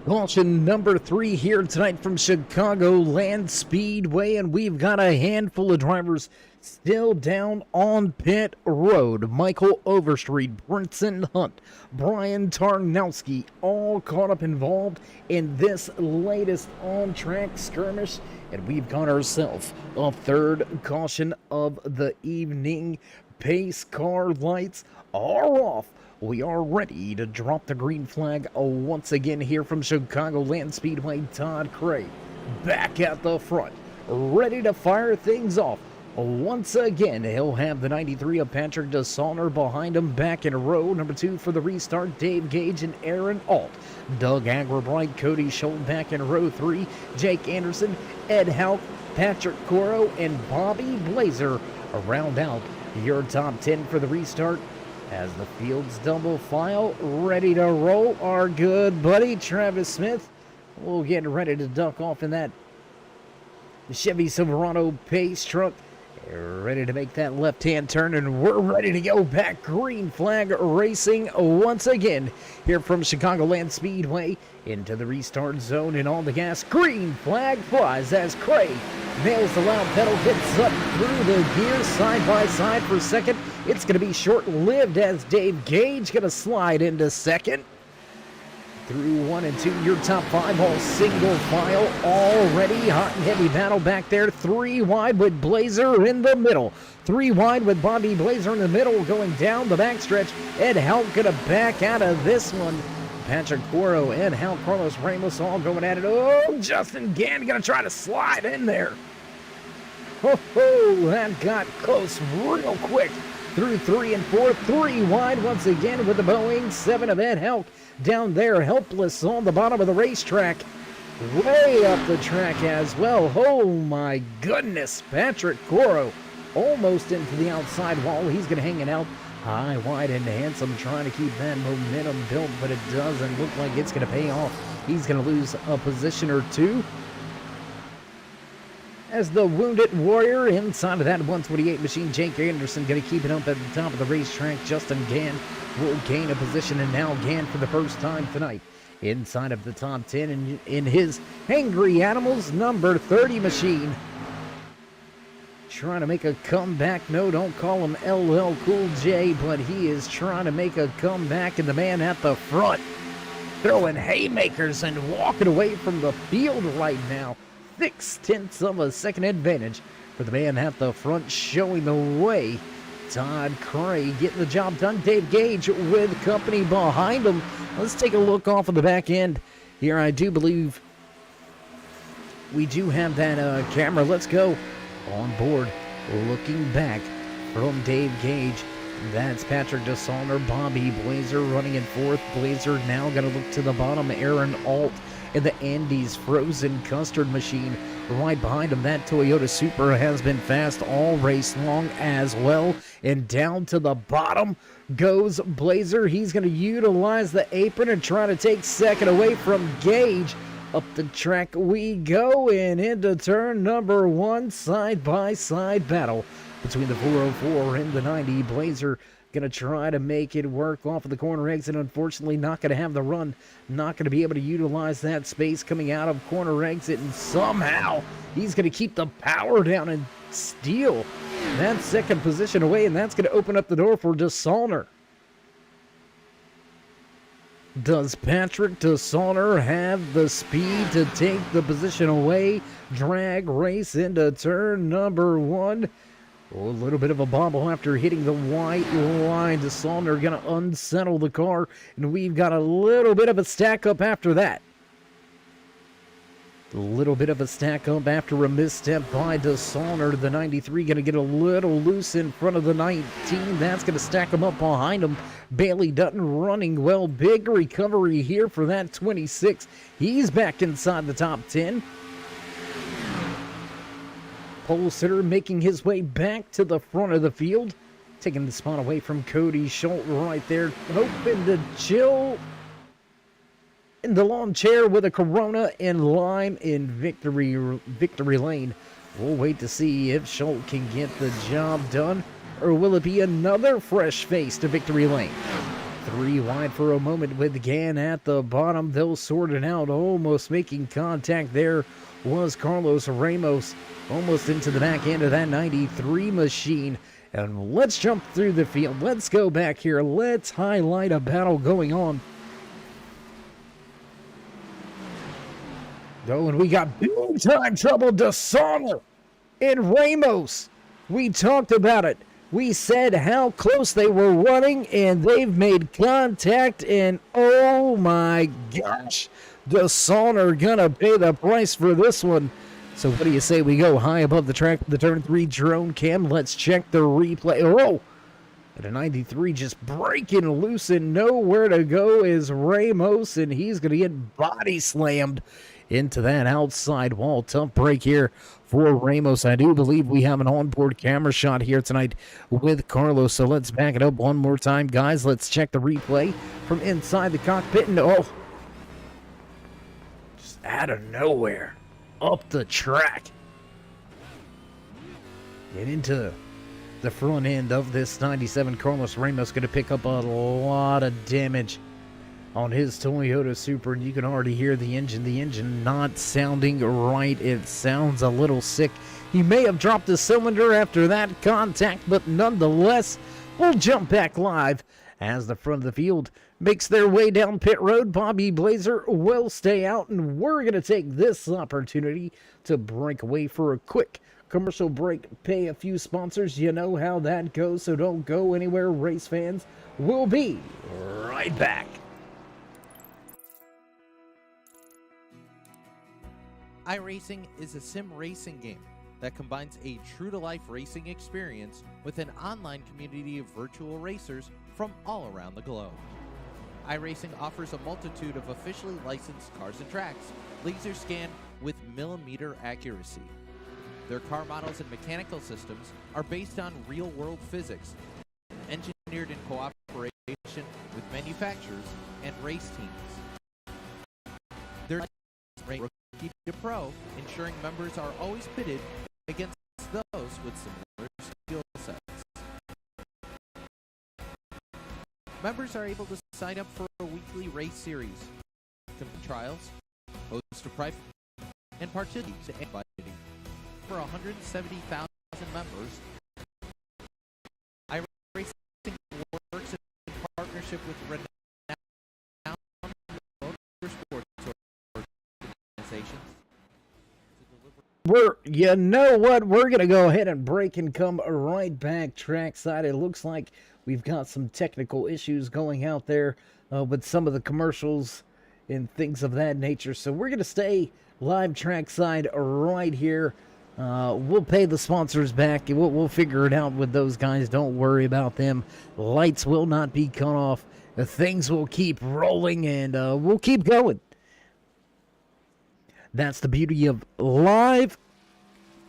Caution number 3 here tonight from Chicagoland Speedway, and we've got a handful of drivers still down on pit road. Michael Overstreet, Brinson Hunt, Brian Tarnowski, all caught up involved in this latest on-track skirmish, and we've got ourselves a third caution of the evening. Pace car lights are off. We are ready to drop the green flag once again here from Chicagoland Speedway. Todd Cray back at the front, ready to fire things off. Once again, he'll have the 93 of Patrick DeSaulnier behind him back in row number 2 for the restart. Dave Gage and Aaron Alt. Doug Agribright, Cody Schultz back in row 3. Jake Anderson, Ed Hauck, Patrick Coro, and Bobby Blazer round out your top 10 for the restart. As the field's double file, ready to roll, our good buddy Travis Smith will get ready to duck off in that Chevy Silverado pace truck. Ready to make that left-hand turn, and we're ready to go back. Green flag racing once again here from Chicagoland Speedway into the restart zone, and on the gas. Green flag flies as Cray nails the loud pedal, gets up through the gears side by side for second. It's going to be short-lived as Dave Gage going to slide into second. Through 1 and 2, your top 5 all single file already. Hot and heavy battle back there. 3 wide with Blazer in the middle. 3 wide with Bobby Blazer in the middle, going down the backstretch. Ed Hauck gonna back out of this one. Patrick Coro, Ed Hauck, Carlos Ramos all going at it. Oh, Justin Gann gonna try to slide in there. Oh, that got close real quick. Through 3 and 4, 3 wide once again with the Boeing 7 of Ed Hauck down there, helpless on the bottom of the racetrack. Way up the track as well. Oh my goodness, Patrick Coro almost into the outside wall. He's going to hang it out high, wide, and handsome, trying to keep that momentum built, but it doesn't look like it's going to pay off. He's going to lose a position or 2. As the Wounded Warrior inside of that 128 machine, Jake Anderson going to keep it up at the top of the racetrack. Justin Gann will gain a position, and now Gann for the first time tonight inside of the top 10 in his Hangry Animals number 30 machine. Trying to make a comeback. No, don't call him LL Cool J, but he is trying to make a comeback, and the man at the front throwing haymakers and walking away from the field right now. 0.6 of a second advantage for the man at the front, showing the way. Todd Cray getting the job done. Dave Gage with company behind him. Let's take a look off of the back end here. I do believe we do have that camera. Let's go on board. Looking back from Dave Gage, that's Patrick DeSaulnier, Bobby Blazer running in 4th. Blazer now going to look to the bottom. Aaron Alt in the Andes Frozen Custard machine right behind him. That Toyota Supra has been fast all race long as well. And down to the bottom goes Blazer. He's going to utilize the apron and try to take second away from Gage. Up the track we go, and into turn number 1, side-by-side battle between the 404 and the 90. Blazer going to try to make it work off of the corner exit. Unfortunately, not going to have the run. Not going to be able to utilize that space coming out of corner exit. And somehow, he's going to keep the power down and steal that second position away. And that's going to open up the door for DeSaulnier. Does Patrick DeSaulnier have the speed to take the position away? Drag race into turn number 1. A little bit of a bobble after hitting the white line. DeSaulnier going to unsettle the car, and we've got a little bit of a stack up after that. A little bit of a stack up after a misstep by DeSaulnier. The 93 going to get a little loose in front of the 19. That's going to stack him up behind him. Bailey Dutton running well. Big recovery here for that 26. He's back inside the top 10. Pole sitter making his way back to the front of the field. Taking the spot away from Cody Schultz right there. Hoping to chill in the lawn chair with a Corona in line in victory lane. We'll wait to see if Schultz can get the job done, or will it be another fresh face to victory lane? 3 wide for a moment with Gann at the bottom. They'll sort it out. Almost making contact there was Carlos Ramos. Almost into the back end of that 93 machine. And let's jump through the field. Let's go back here. Let's highlight a battle going on. Oh, and we got big time trouble. Dishonor and Ramos. We talked about it. We said how close they were running, and they've made contact, and oh my gosh, Dishonor gonna pay the price for this one. So what do you say we go high above the track, the turn 3 drone cam? Let's check the replay. Oh, and a 93 just breaking loose, and nowhere to go is Ramos, and he's gonna get body slammed into that outside wall. Tough break here for Ramos. I do believe we have an onboard camera shot here tonight with Carlos, so let's back it up one more time, guys. Let's check the replay from inside the cockpit, and oh, just out of nowhere, up the track and into the front end of this 97. Carlos Ramos going to pick up a lot of damage on his Toyota Supra, and you can already hear the engine not sounding right. It sounds a little sick. He may have dropped a cylinder after that contact, but nonetheless, we'll jump back live as the front of the field makes their way down pit road. Bobby Blazer will stay out, and we're going to take this opportunity to break away for a quick commercial break, pay a few sponsors. You know how that goes, so don't go anywhere, race fans. We'll be right back. iRacing is a sim racing game that combines a true-to-life racing experience with an online community of virtual racers from all around the globe. iRacing offers a multitude of officially licensed cars and tracks, laser scanned with millimeter accuracy. Their car models and mechanical systems are based on real-world physics, engineered in cooperation with manufacturers and race teams. Their Rookie to Pro, ensuring members are always pitted against those with similar skill sets. Members are able to sign up for a weekly race series, complete trials, host a private, and participate in inviting for 170,000 members. iRacing works in partnership with renowned motorsports organizations. You know what? We're going to go ahead and break and come right back trackside. It looks like we've got some technical issues going out there with some of the commercials and things of that nature. So we're going to stay live trackside right here. We'll pay the sponsors back. We'll figure it out with those guys. Don't worry about them. Lights will not be cut off. Things will keep rolling, and we'll keep going. That's the beauty of live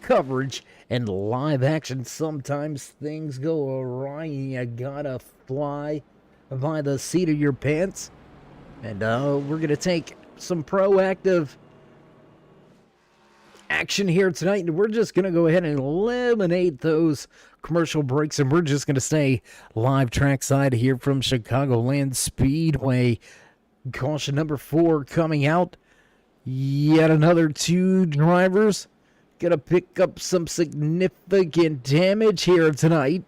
coverage and live action. Sometimes things go awry. You gotta fly by the seat of your pants. And we're going to take some proactive action here tonight. And we're just going to go ahead and eliminate those commercial breaks. And we're just going to stay live trackside here from Chicagoland Speedway. Caution number 4 coming out. Yet another 2 drivers gonna pick up some significant damage here tonight.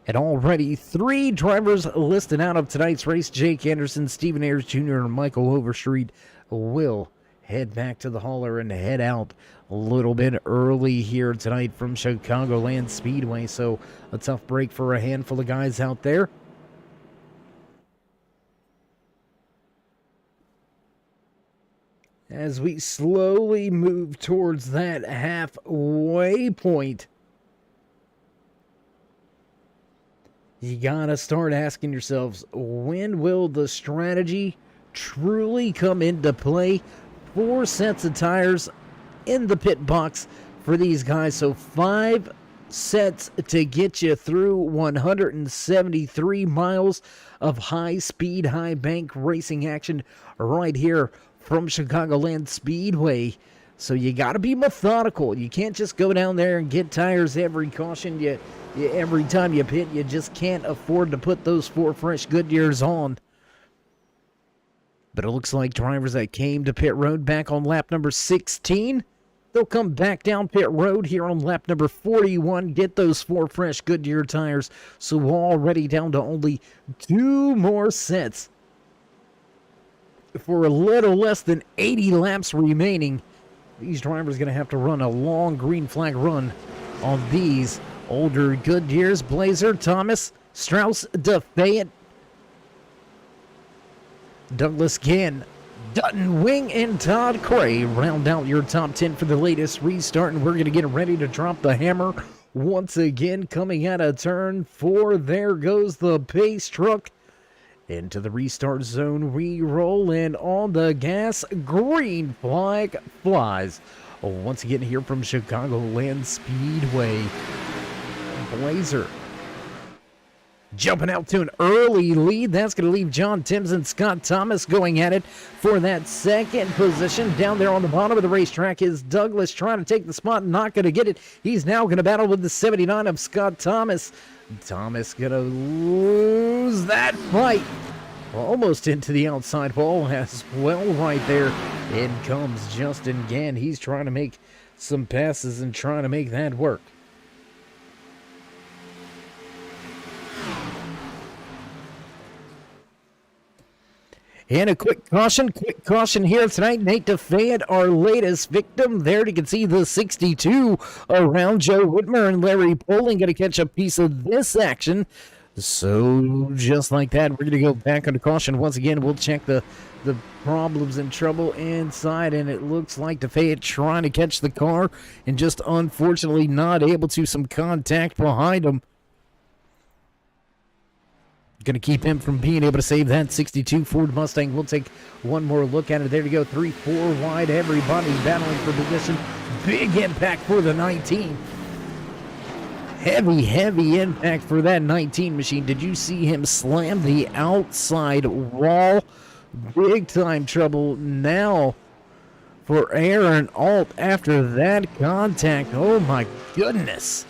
And already 3 drivers listed out of tonight's race. Jake Anderson, Stephen Ayers Jr., and Michael Overstreet will head back to the hauler and head out a little bit early here tonight from Chicagoland Speedway. So a tough break for a handful of guys out there. As we slowly move towards that halfway point, you gotta start asking yourselves, when will the strategy truly come into play? 4 sets of tires in the pit box for these guys, so 5 sets to get you through 173 miles of high-speed, high-bank racing action right here from Chicagoland Speedway. So you got to be methodical. You can't just go down there and get tires every caution. Every time you pit, you just can't afford to put those 4 fresh Goodyears on. But it looks like drivers that came to pit road back on lap number 16, they'll come back down pit road here on lap number 41, get those 4 fresh Goodyear tires. So we're already down to only 2 more sets for a little less than 80 laps remaining. These drivers are going to have to run a long green flag run on these older Goodyears. Blazer, Thomas, Strauss, DeFayette, Douglas, Gann, Dutton, Wing, and Todd Cray round out your top 10 for the latest restart, and we're going to get ready to drop the hammer once again. Coming out of turn 4, there goes the pace truck. Into the restart zone we roll, and on the gas, green flag flies. Once again here from Chicagoland Speedway. Blazer jumping out to an early lead. That's going to leave John Timms and Scott Thomas going at it for that second position. Down there on the bottom of the racetrack is Douglas trying to take the spot, not going to get it. He's now going to battle with the 79 of Scott Thomas. Thomas going to lose that fight. Almost into the outside wall as well right there. In comes Justin Gann. He's trying to make some passes and trying to make that work. And a quick caution here tonight. Nate DeFayette, our latest victim. There you can see the 62 around Joe Whitmer and Larry Poling going to catch a piece of this action. So just like that, we're going to go back under caution. Once again, we'll check the problems and trouble inside, and it looks like DeFayette trying to catch the car and just unfortunately not able to. Some contact behind him. Going to keep him from being able to save that 62 Ford Mustang. We'll take one more look at it. There you go, 3-4 wide. Everybody battling for position. Big impact for the 19. Heavy impact for that 19 machine. Did you see him slam the outside wall? Big time trouble now for Aaron Alt after that contact. Oh my goodness.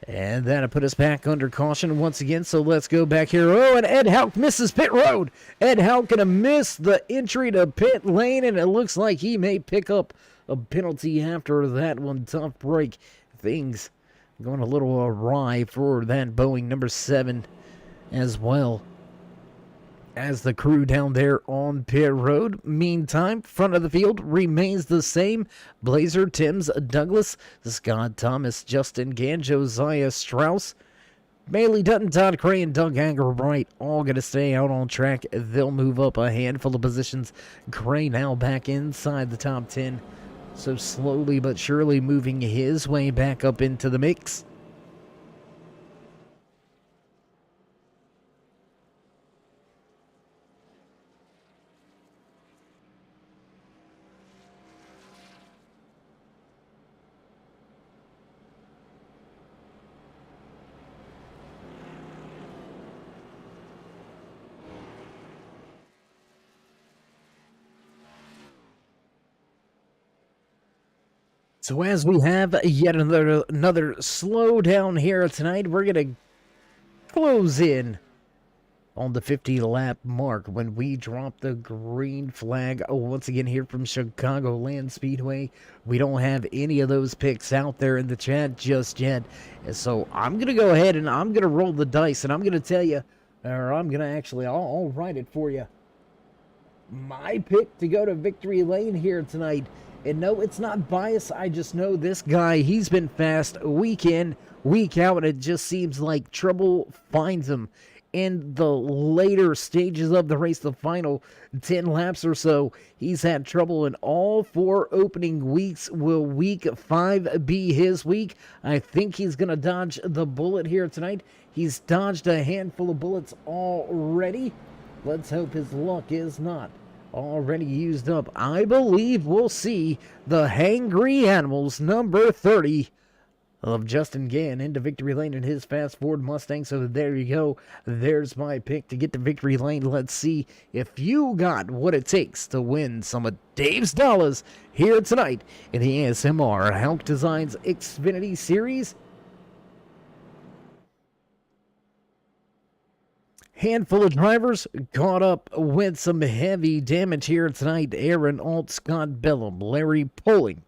And that'll put us back under caution once again, so let's go back here. Oh, and Ed Hauck misses pit road. Ed Hauck going to miss the entry to pit lane, and it looks like he may pick up a penalty after that one. Tough break. Things going a little awry for that Boeing number 7 as well as the crew down there on pit road. Meantime, front of the field remains the same. Blazer, Timms, Douglas, Scott Thomas, Justin Gann, Josiah Strauss, Bailey Dutton, Todd Cray, and Doug Angerbright all going to stay out on track. They'll move up a handful of positions. Cray now back inside the top 10. So slowly but surely moving his way back up into the mix. So as we have yet another slowdown here tonight, we're going to close in on the 50-lap mark when we drop the green flag once again here from Chicagoland Speedway. We don't have any of those picks out there in the chat just yet. So I'm going to go ahead and I'm going to roll the dice, and I'm going to tell you, or I'm going to actually, I'll write it for you. My pick to go to victory lane here tonight. And no, it's not bias. I just know this guy, he's been fast week in, week out, and it just seems like trouble finds him in the later stages of the race, the final 10 laps or so. He's had trouble in all 4 opening weeks. Will week 5 be his week? I think he's going to dodge the bullet here tonight. He's dodged a handful of bullets already. Let's hope his luck is not already used up. I believe we'll see the Hangry Animals, number 30, of Justin Gann into victory lane in his fast Ford Mustang. So there you go. There's my pick to get to victory lane. Let's see if you got what it takes to win some of Dave's dollars here tonight in the ASMR Hauck Designs Xfinity Series. Handful of drivers caught up with some heavy damage here tonight. Aaron Alt, Scott Bellum, Larry Poling,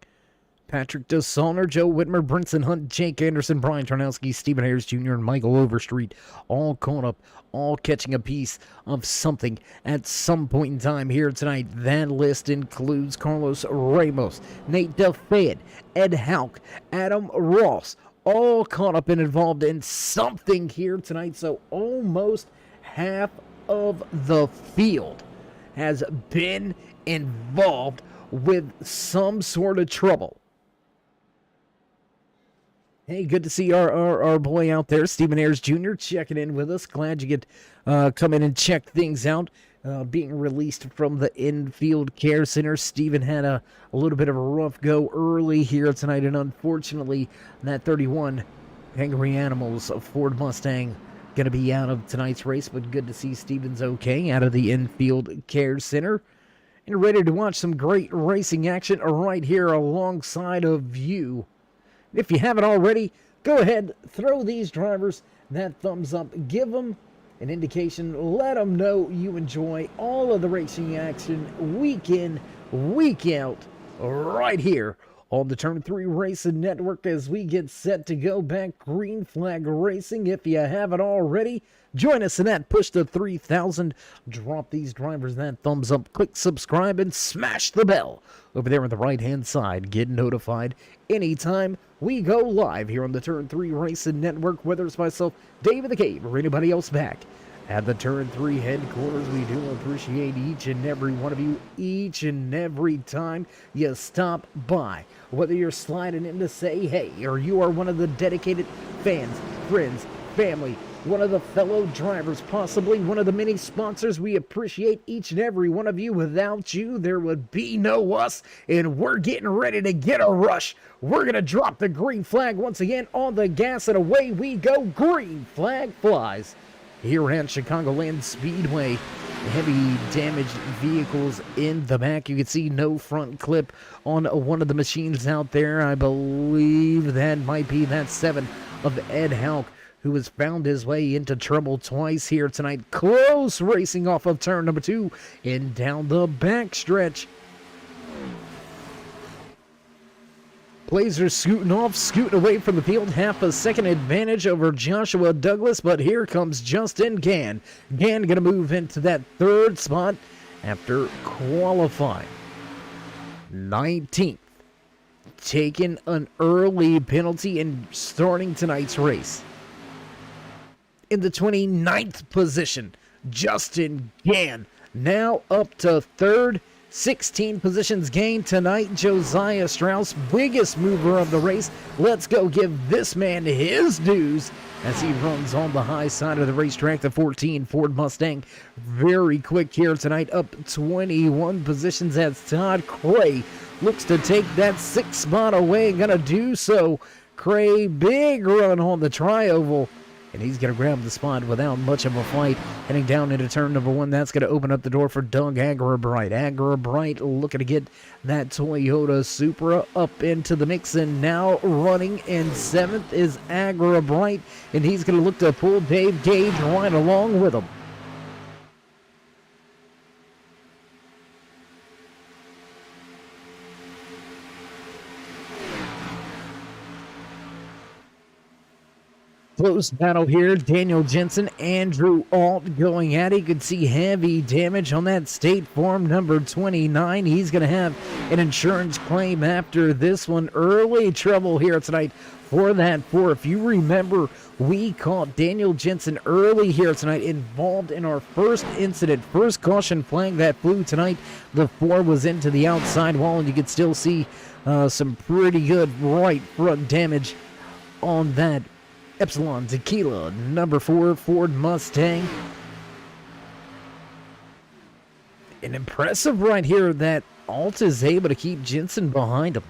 Patrick DeSaulner, Joe Whitmer, Brinson Hunt, Jake Anderson, Brian Tarnowski, Stephen Ayers Jr., and Michael Overstreet, all caught up, all catching a piece of something at some point in time here tonight. That list includes Carlos Ramos, Nate DeFayette, Ed Hauck, Adam Ross, all caught up and involved in something here tonight. So almost half of the field has been involved with some sort of trouble. Hey, good to see our boy out there, Stephen Ayers Jr., checking in with us. Glad you could come in and check things out. Being released from the infield care center. Stephen had a little bit of a rough go early here tonight, and unfortunately, that 31 Angry Animals Ford Mustang going to be out of tonight's race, but good to see Stephen's okay out of the infield care center and ready to watch some great racing action right here alongside of you. If you haven't already, go ahead, throw these drivers that thumbs up, give them an indication, let them know you enjoy all of the racing action week in, week out, right here on the Turn 3 Racing Network as we get set to go back green flag racing. If you haven't already, join us in that push to 3,000. Drop these drivers that thumbs up, click subscribe, and smash the bell over there on the right-hand side. Get notified anytime we go live here on the Turn 3 Racing Network, whether it's myself, Dave in the Cave, or anybody else back at the Turn 3 headquarters. We do appreciate each and every one of you, each and every time you stop by. Whether you're sliding in to say hey, or you are one of the dedicated fans, friends, family, one of the fellow drivers, possibly one of the many sponsors, we appreciate each and every one of you. Without you, there would be no us, and we're getting ready to get a rush. We're going to drop the green flag once again on the gas, and away we go. Green flag flies here at Chicagoland Speedway. Heavy damaged vehicles in the back. You can see no front clip on one of the machines out there. I believe that might be that 7 of Ed Hauck, who has found his way into trouble twice here tonight. Close racing off of turn number 2 and down the backstretch. Blazers scooting off, scooting away from the field. Half a second advantage over Joshua Douglas, but here comes Justin Gann. Gann going to move into that 3rd spot after qualifying 19th. Taking an early penalty and starting tonight's race. In the 29th position, Justin Gann now up to 3rd. 16 positions gained tonight. Josiah Strauss, biggest mover of the race. Let's go give this man his dues as he runs on the high side of the racetrack. The 14 Ford Mustang, very quick here tonight, up 21 positions as Todd Cray looks to take that 6th spot away. Gonna do so. Cray, big run on the tri-oval, and he's going to grab the spot without much of a fight. Heading down into turn number 1, that's going to open up the door for Doug Agrabright. Agrabright looking to get that Toyota Supra up into the mix, and now running in 7th is Agrabright, and he's going to look to pull Dave Gage right along with him. Close battle here. Daniel Jensen, Andrew Alt going at it. You can see heavy damage on that State Farm number 29. He's going to have an insurance claim after this one. Early trouble here tonight for that 4. If you remember, we caught Daniel Jensen early here tonight, involved in our first incident, first caution flag that flew tonight. The 4 was into the outside wall, and you could still see some pretty good right front damage on that Epsilon Tequila number 4 Ford Mustang. An impressive right here that Alt is able to keep Jensen behind him.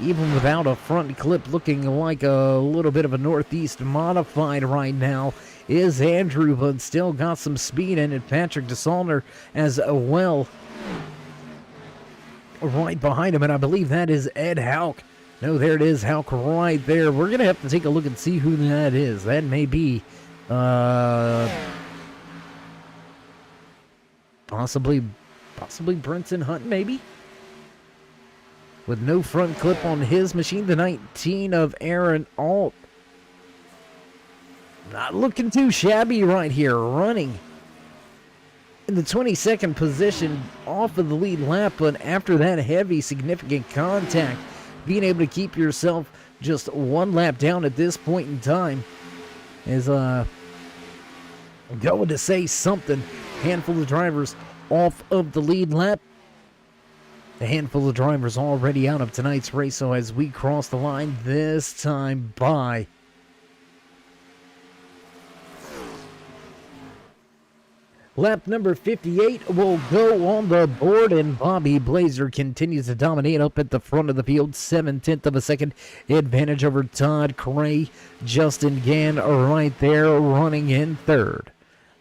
even without a front clip, looking like a little bit of a Northeast modified right now, is Andrew, but still got some speed in it. Patrick DeSalner as well right behind him, and I believe that is Ed Hauck. No, there it is, Hauck right there. We're going to have to take a look and see who that is. That may be possibly Brenton Hunt, maybe? With no front clip on his machine, the 19 of Aaron Alt. Not looking too shabby right here, running in the 22nd position off of the lead lap, but after that heavy, significant contact, being able to keep yourself just one lap down at this point in time is going to say something. Handful of drivers off of the lead lap. A handful of drivers already out of tonight's race, so as we cross the line this time by lap number 58 will go on the board, and Bobby Blazer continues to dominate up at the front of the field. 7/10 of a second advantage over Todd Cray. Justin Gann right there running in third.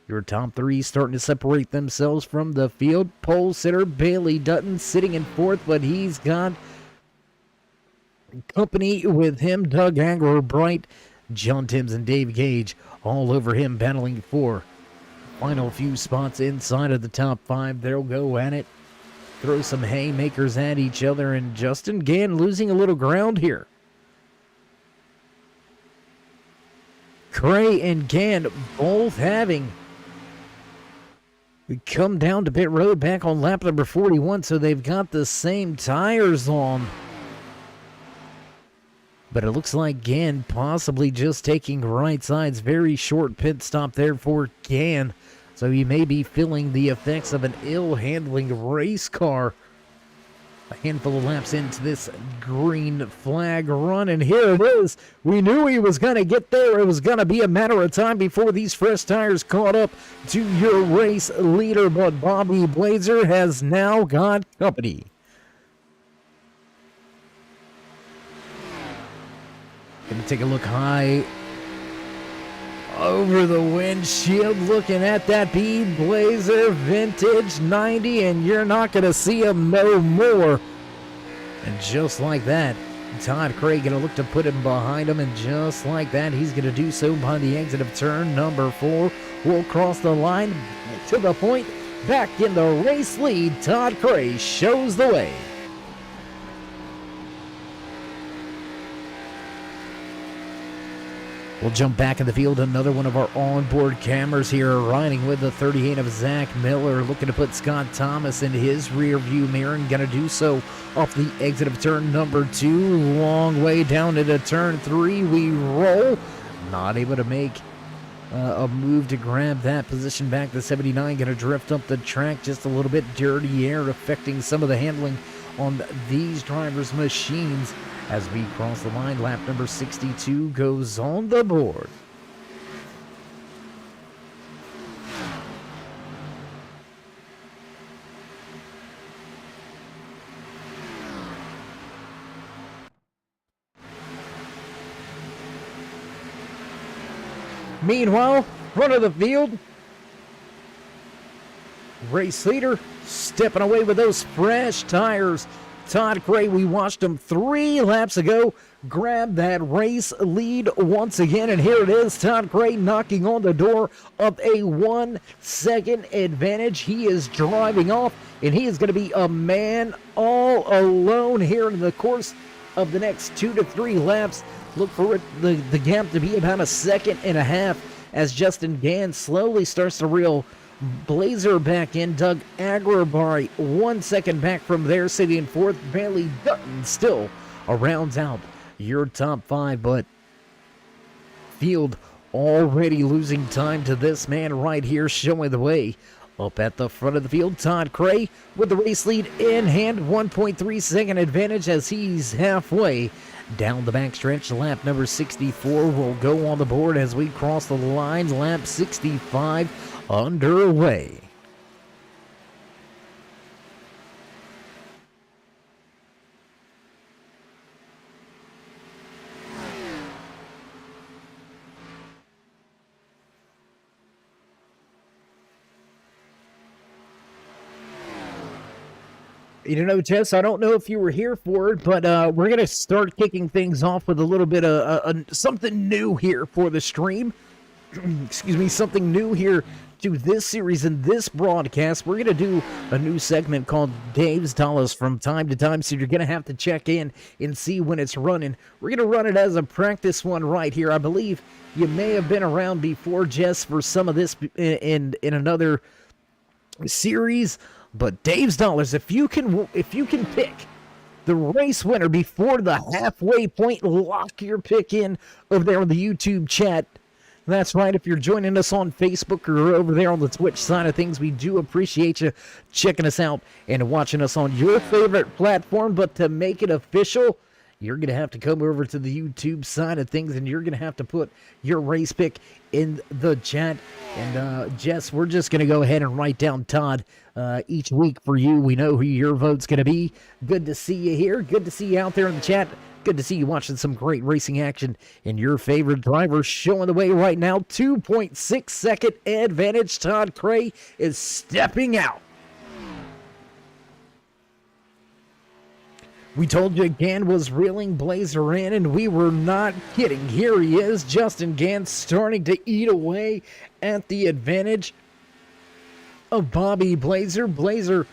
Your top three starting to separate themselves from the field. Pole sitter Bailey Dutton sitting in fourth, but he's got company with him. Doug Aglerbright, John Timms, and Dave Gage all over him, battling for final few spots inside of the top five. They'll go at it. Throw some haymakers at each other, and Justin Gann losing a little ground here. Cray and Gann both having we come down to pit road back on lap number 41, so they've got the same tires on. But it looks like Gann possibly just taking right sides. Very short pit stop there for Gann. So he may be feeling the effects of an ill-handling race car. A handful of laps into this green flag run, and here it is. We knew he was going to get there. It was going to be a matter of time before these fresh tires caught up to your race leader, but Bobby Blazer has now got company. Gonna take a look high over the windshield, looking at that B Blazer Vintage 90, and you're not going to see him no more. And just like that, Todd Cray going to look to put him behind him, and just like that, he's going to do so by the exit of turn number 4. We'll cross the line to the point. Back in the race lead, Todd Cray shows the way. We'll jump back in the field. Another one of our onboard cameras here, riding with the 38 of Zach Miller, looking to put Scott Thomas in his rear view mirror, and going to do so off the exit of turn number 2. Long way down into turn 3. We roll. Not able to make a move to grab that position back. The 79 going to drift up the track. Just a little bit dirty air affecting some of the handling on these drivers' machines. As we cross the line, lap number 62 goes on the board. Meanwhile, front of the field, race leader stepping away with those fresh tires. Todd Cray, we watched him 3 laps ago, grab that race lead once again, and here it is. Todd Cray knocking on the door of a 1-second advantage. He is driving off, and he is going to be a man all alone here in the course of the next 2 to 3 laps. Look for it, the gap to be about 1.5 seconds as Justin Gann slowly starts to reel Blazer back in. Doug Aglerbright 1 second back from there, sitting in fourth. Bailey Dutton still rounds out your top 5, but field already losing time to this man right here, showing the way. Up at the front of the field, Todd Cray with the race lead in hand, 1.3 second advantage as he's halfway down the backstretch. Lap number 64 will go on the board as we cross the line. Lap 65 underway. You know, Jess, I don't know if you were here for it, but we're going to start kicking things off with a little bit of something new here for the stream. Excuse me, something new here to this series and this broadcast. We're going to do a new segment called Dave's Dollars from time to time, so you're going to have to check in and see when it's running. We're going to run it as a practice one right here. I believe you may have been around before, Jess, for some of this in another series. But Dave's Dollars, if you can pick the race winner before the halfway point, lock your pick in over there on the YouTube chat. That's right. If you're joining us on Facebook or over there on the Twitch side of things, we do appreciate you checking us out and watching us on your favorite platform. But to make it official, you're going to have to come over to the YouTube side of things, and you're going to have to put your race pick in the chat. And Jess, we're just going to go ahead and write down Todd each week for you. We know who your vote's going to be. Good to see you here. Good to see you out there in the chat. Good to see you watching some great racing action, and your favorite driver showing the way right now. 2.6 second advantage. Todd Cray is stepping out. We told you Gann was reeling Blazer in, and we were not kidding. Here he is, Justin Gann, starting to eat away at the advantage of Bobby Blazer. Blazer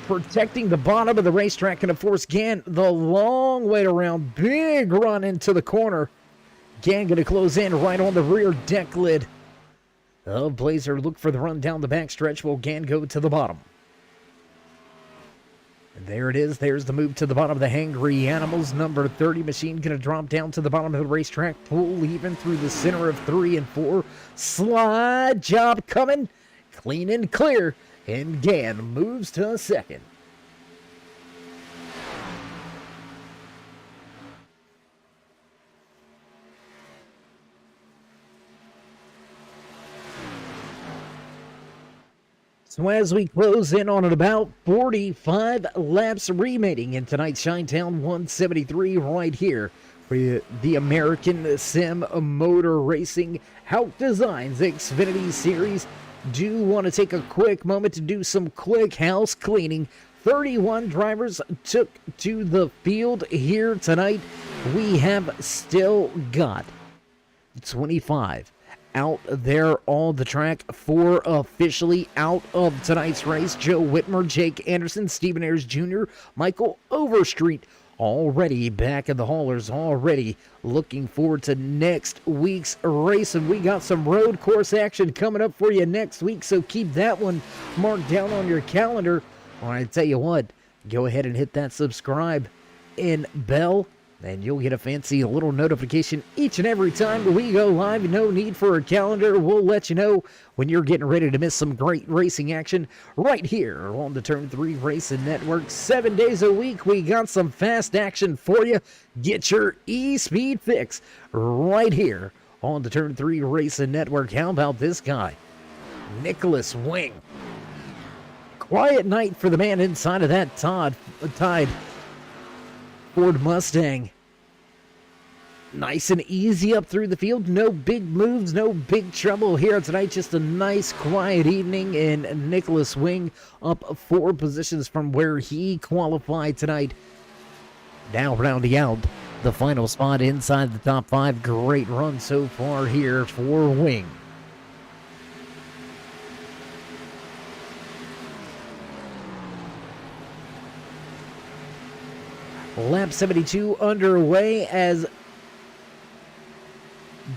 protecting the bottom of the racetrack, and of course Gann the long way around. Big run into the corner. Gann going to close in right on the rear deck lid of Blazer. Look for the run down the backstretch. Will Gann go to the bottom? And there it is. There's the move to the bottom of the Hangry Animals. Number 30 machine going to drop down to the bottom of the racetrack. Pull even through the center of 3 and 4. Slide job coming. Clean and clear. And Gann moves to second. So as we close in on about 45 laps remaining in tonight's Shinetown 173 right here for the American Sim Motor Racing Hauck Designs Xfinitty Series. Do want to take a quick moment to do some quick house cleaning. 31 drivers took to the field here tonight. We have still got 25 out there on the track. 4 officially out of tonight's race. Joe Whitmer, Jake Anderson, Stephen Ayers Jr., Michael Overstreet already back in the haulers, already looking forward to next week's race. And we got some road course action coming up for you next week, so keep that one marked down on your calendar. Or I tell you what, go ahead and hit that subscribe and bell, and you'll get a fancy little notification each and every time we go live. No need for a calendar. We'll let you know when you're getting ready to miss some great racing action right here on the Turn 3 Racing Network. 7 days a week, we got some fast action for you. Get your e-speed fix right here on the Turn 3 Racing Network. How about this guy, Nicholas Wing? Quiet night for the man inside of that Tide Ford Mustang. Nice and easy up through the field. No big moves, no big trouble here tonight. Just a nice quiet evening, and Nicholas Wing up 4 positions from where he qualified tonight. Now rounding out the final spot inside the top 5. Great run so far here for Wing. Lap 72 underway as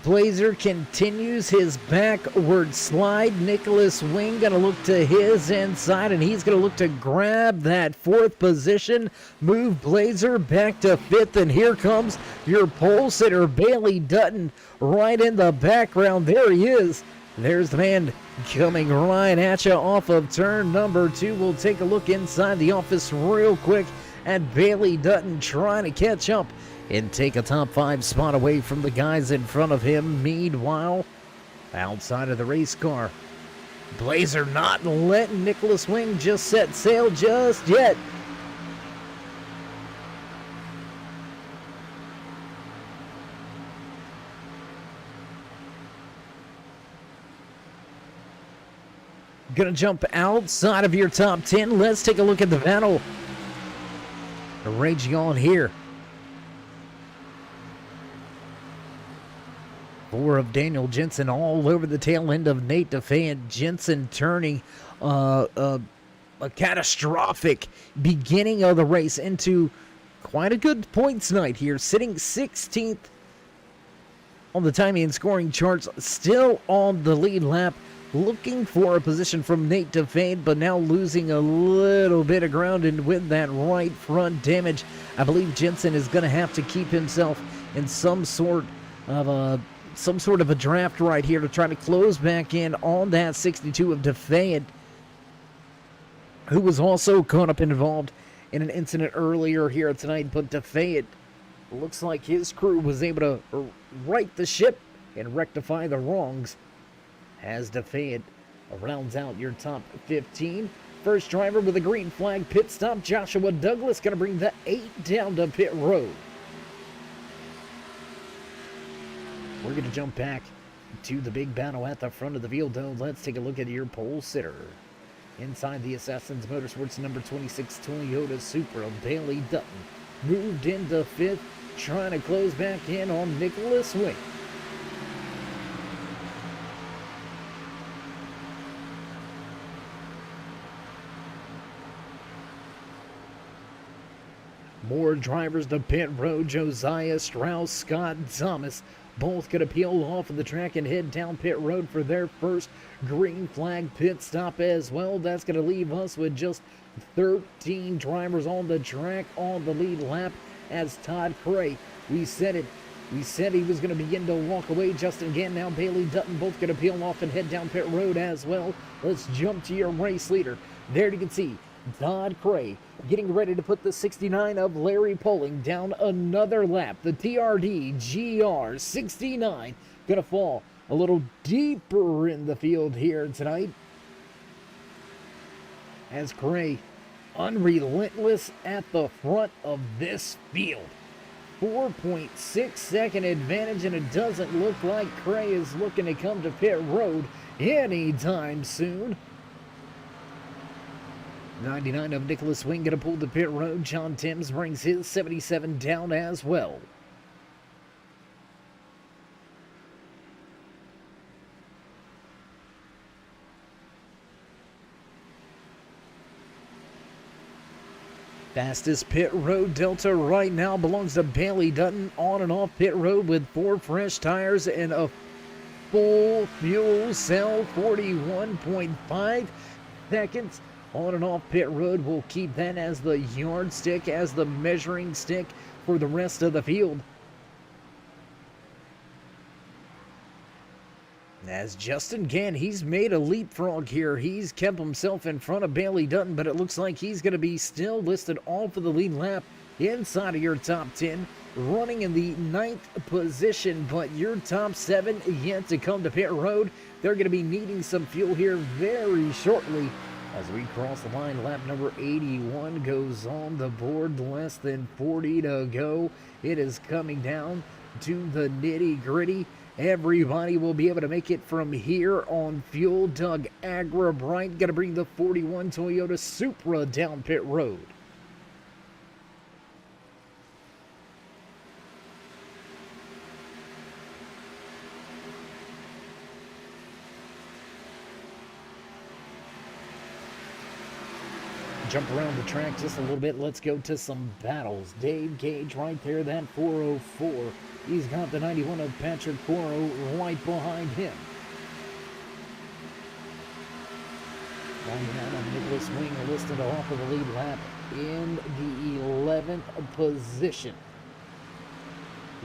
Blazer continues his backward slide. Nicholas Wing going to look to his inside, and he's going to look to grab that 4th position. Move Blazer back to 5th, and here comes your pole sitter, Bailey Dutton, right in the background. There he is. There's the man coming right at you off of turn number 2. We'll take a look inside the office real quick at Bailey Dutton trying to catch up and take a top 5 spot away from the guys in front of him. Meanwhile, outside of the race car, Blazer not letting Nicholas Wing just set sail just yet. Gonna jump outside of your top 10. Let's take a look at the battle raging on here. 4 of Daniel Jensen all over the tail end of Nate DeFant. Jensen turning a catastrophic beginning of the race into quite a good points night here, sitting 16th on the timing and scoring charts, still on the lead lap, looking for a position from Nate DeFant, but now losing a little bit of ground, and with that right front damage, I believe Jensen is going to have to keep himself in some sort of a draft right here to try to close back in on that 62 of DeFant, who was also caught up and involved in an incident earlier here tonight, but DeFant looks like his crew was able to right the ship and rectify the wrongs as DeFant rounds out your top 15. First driver with a green flag pit stop, Joshua Douglas, going to bring the 8 down to pit road. We're going to jump back to the big battle at the front of the field, though. Let's take a look at your pole sitter. Inside the Assassins Motorsports number 26 Toyota Supra, Bailey Dutton moved into 5th, trying to close back in on Nicholas Wing. More drivers to pit road. Josiah Strauss, Scott Thomas, both could peel off of the track and head down pit road for their first green flag pit stop as well. That's going to leave us with just 13 drivers on the track on the lead lap as Todd Cray, we said it. We said he was going to begin to walk away. Justin Gann, now Bailey Dutton, both going to peel off and head down pit road as well. Let's jump to your race leader. There you can see Todd Cray getting ready to put the 69 of Larry Poling down another lap. The TRD GR 69 going to fall a little deeper in the field here tonight as Cray unrelentless at the front of this field. 4.6 second advantage, and it doesn't look like Cray is looking to come to pit road anytime soon. 99 of Nicholas Wing going to pull the pit road. John Timms brings his 77 down as well. Fastest pit road delta right now belongs to Bailey Dutton, on and off pit road with 4 fresh tires and a full fuel cell. 41.5 seconds on and off pit road. We'll keep that as the yardstick, as the measuring stick for the rest of the field. As Justin Gann, he's made a leapfrog here. He's kept himself in front of Bailey Dutton, but it looks like he's going to be still listed off of the lead lap inside of your top 10, running in the 9th position, but your top 7 yet to come to pit road. They're going to be needing some fuel here very shortly. As we cross the line, lap number 81 goes on the board, less than 40 to go. It is coming down to the nitty-gritty. Everybody will be able to make it from here on fuel. Doug Agrabright going to bring the 41 Toyota Supra down pit road. Jump around the track just a little bit. Let's go to some battles. Dave Gage right there, that 404. He's got the 91 of Patrick Coro right behind him. 99 of Nicholas Wing listed off of the lead lap in the 11th position.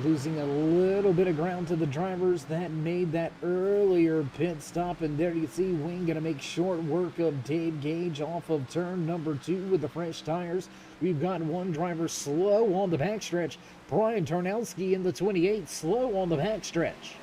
Losing a little bit of ground to the drivers that made that earlier pit stop. And there you see Wing going to make short work of Dave Gage off of turn number 2 with the fresh tires. We've got one driver slow on the backstretch. Brian Tarnowski in the 28, slow on the backstretch.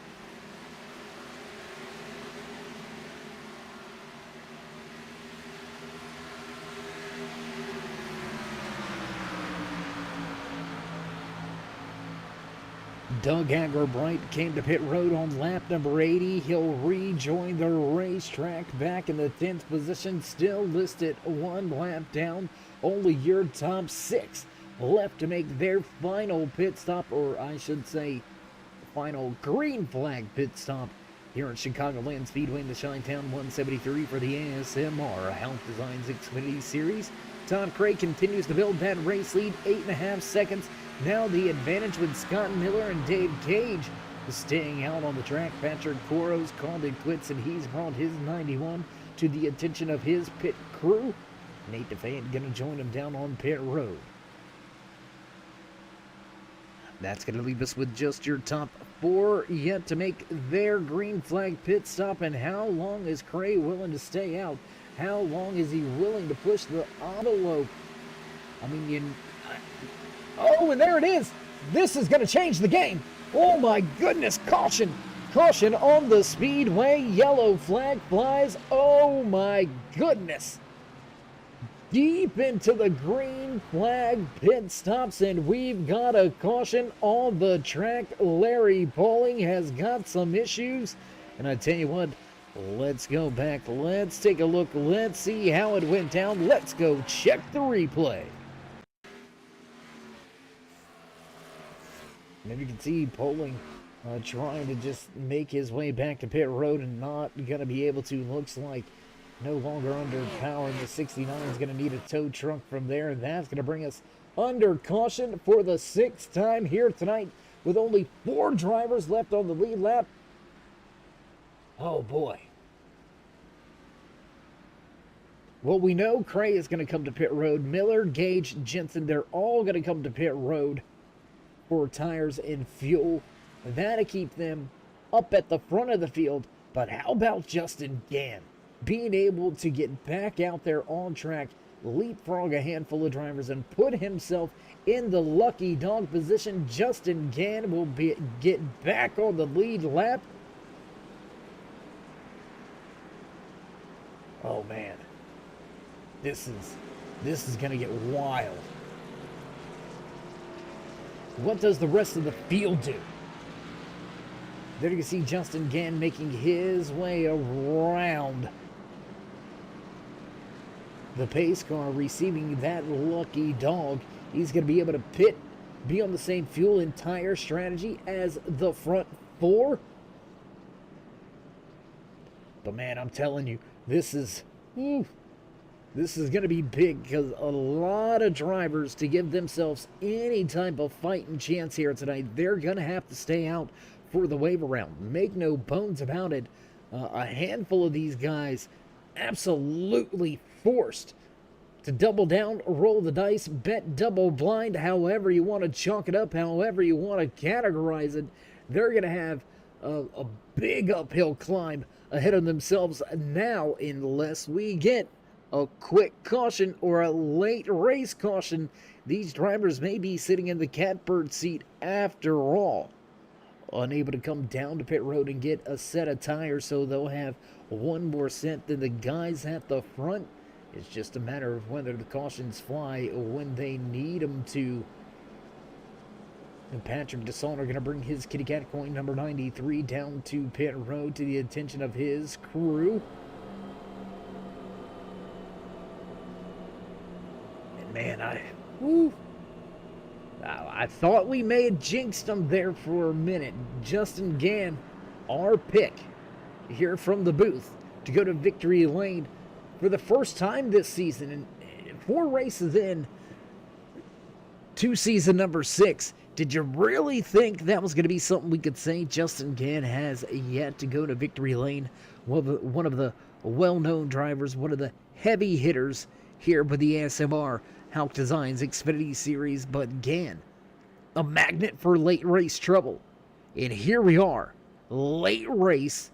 Doug Aggerbright came to pit road on lap number 80. He'll rejoin the racetrack back in the 10th position, still listed one lap down. Only your top 6 left to make their final pit stop, or I should say final green flag pit stop here at Chicagoland Speedway in the Chi-Town 173 for the ASMR Hauck Designs Xfinitty Series. Todd Craig continues to build that race lead, 8.5 seconds. Now the advantage with Scott Miller and Dave Cage staying out on the track. Patrick Coros called it quits, and he's brought his 91 to the attention of his pit crew. Nate DeFant going to join him down on pit road. That's going to leave us with just your top 4 yet to make their green flag pit stop. And how long is Cray willing to stay out? How long is he willing to push the envelope? I mean, oh, and there it is. This is going to change the game. Oh my goodness, caution. Caution on the speedway. Yellow flag flies. Oh my goodness. Deep into the green flag pit stops, and we've got a caution on the track. Larry Pauling has got some issues, and I tell you what, let's go back. Let's take a look. Let's see how it went down. Let's go check the replay. And you can see Pauling trying to just make his way back to pit road and not going to be able to. Looks like no longer under power. The 69 is going to need a tow truck from there, and that's going to bring us under caution for the 6th time here tonight with only 4 drivers left on the lead lap. Oh boy. Well, we know Cray is going to come to pit road. Miller, Gage, Jensen, they're all going to come to pit road for tires and fuel. That'll keep them up at the front of the field. But how about Justin Gann being able to get back out there on track, leapfrog a handful of drivers, and put himself in the lucky dog position? Justin Gann will get back on the lead lap. Oh man, this is gonna get wild. What does the rest of the field do? There you can see Justin Gann making his way around the pace car, receiving that lucky dog. He's going to be able to pit, be on the same fuel and tire strategy as the front 4. But man, I'm telling you, this is going to be big, because a lot of drivers, to give themselves any type of fighting chance here tonight, they're going to have to stay out for the wave around. Make no bones about it. A handful of these guys absolutely forced to double down, roll the dice, bet double blind, however you want to chalk it up, however you want to categorize it. They're going to have a big uphill climb ahead of themselves now, unless we get a quick caution or a late race caution. These drivers may be sitting in the catbird seat after all, unable to come down to pit road and get a set of tires, so they'll have one more set than the guys at the front. It's just a matter of whether the cautions fly when they need them to. And Patrick DeSaulnier going to bring his kitty cat coin number 93 down to pit road to the attention of his crew. And man, I thought we may have jinxed them there for a minute. Justin Gann, our pick here from the booth to go to victory lane for the first time this season. And 4 races in to season number 6. Did you really think that was going to be something we could say? Justin Gann has yet to go to victory lane. One of the well-known drivers, one of the heavy hitters here with the ASMR Hauck Designs Xfinitty Series. But Gann, a magnet for late race trouble. And here we are, late race,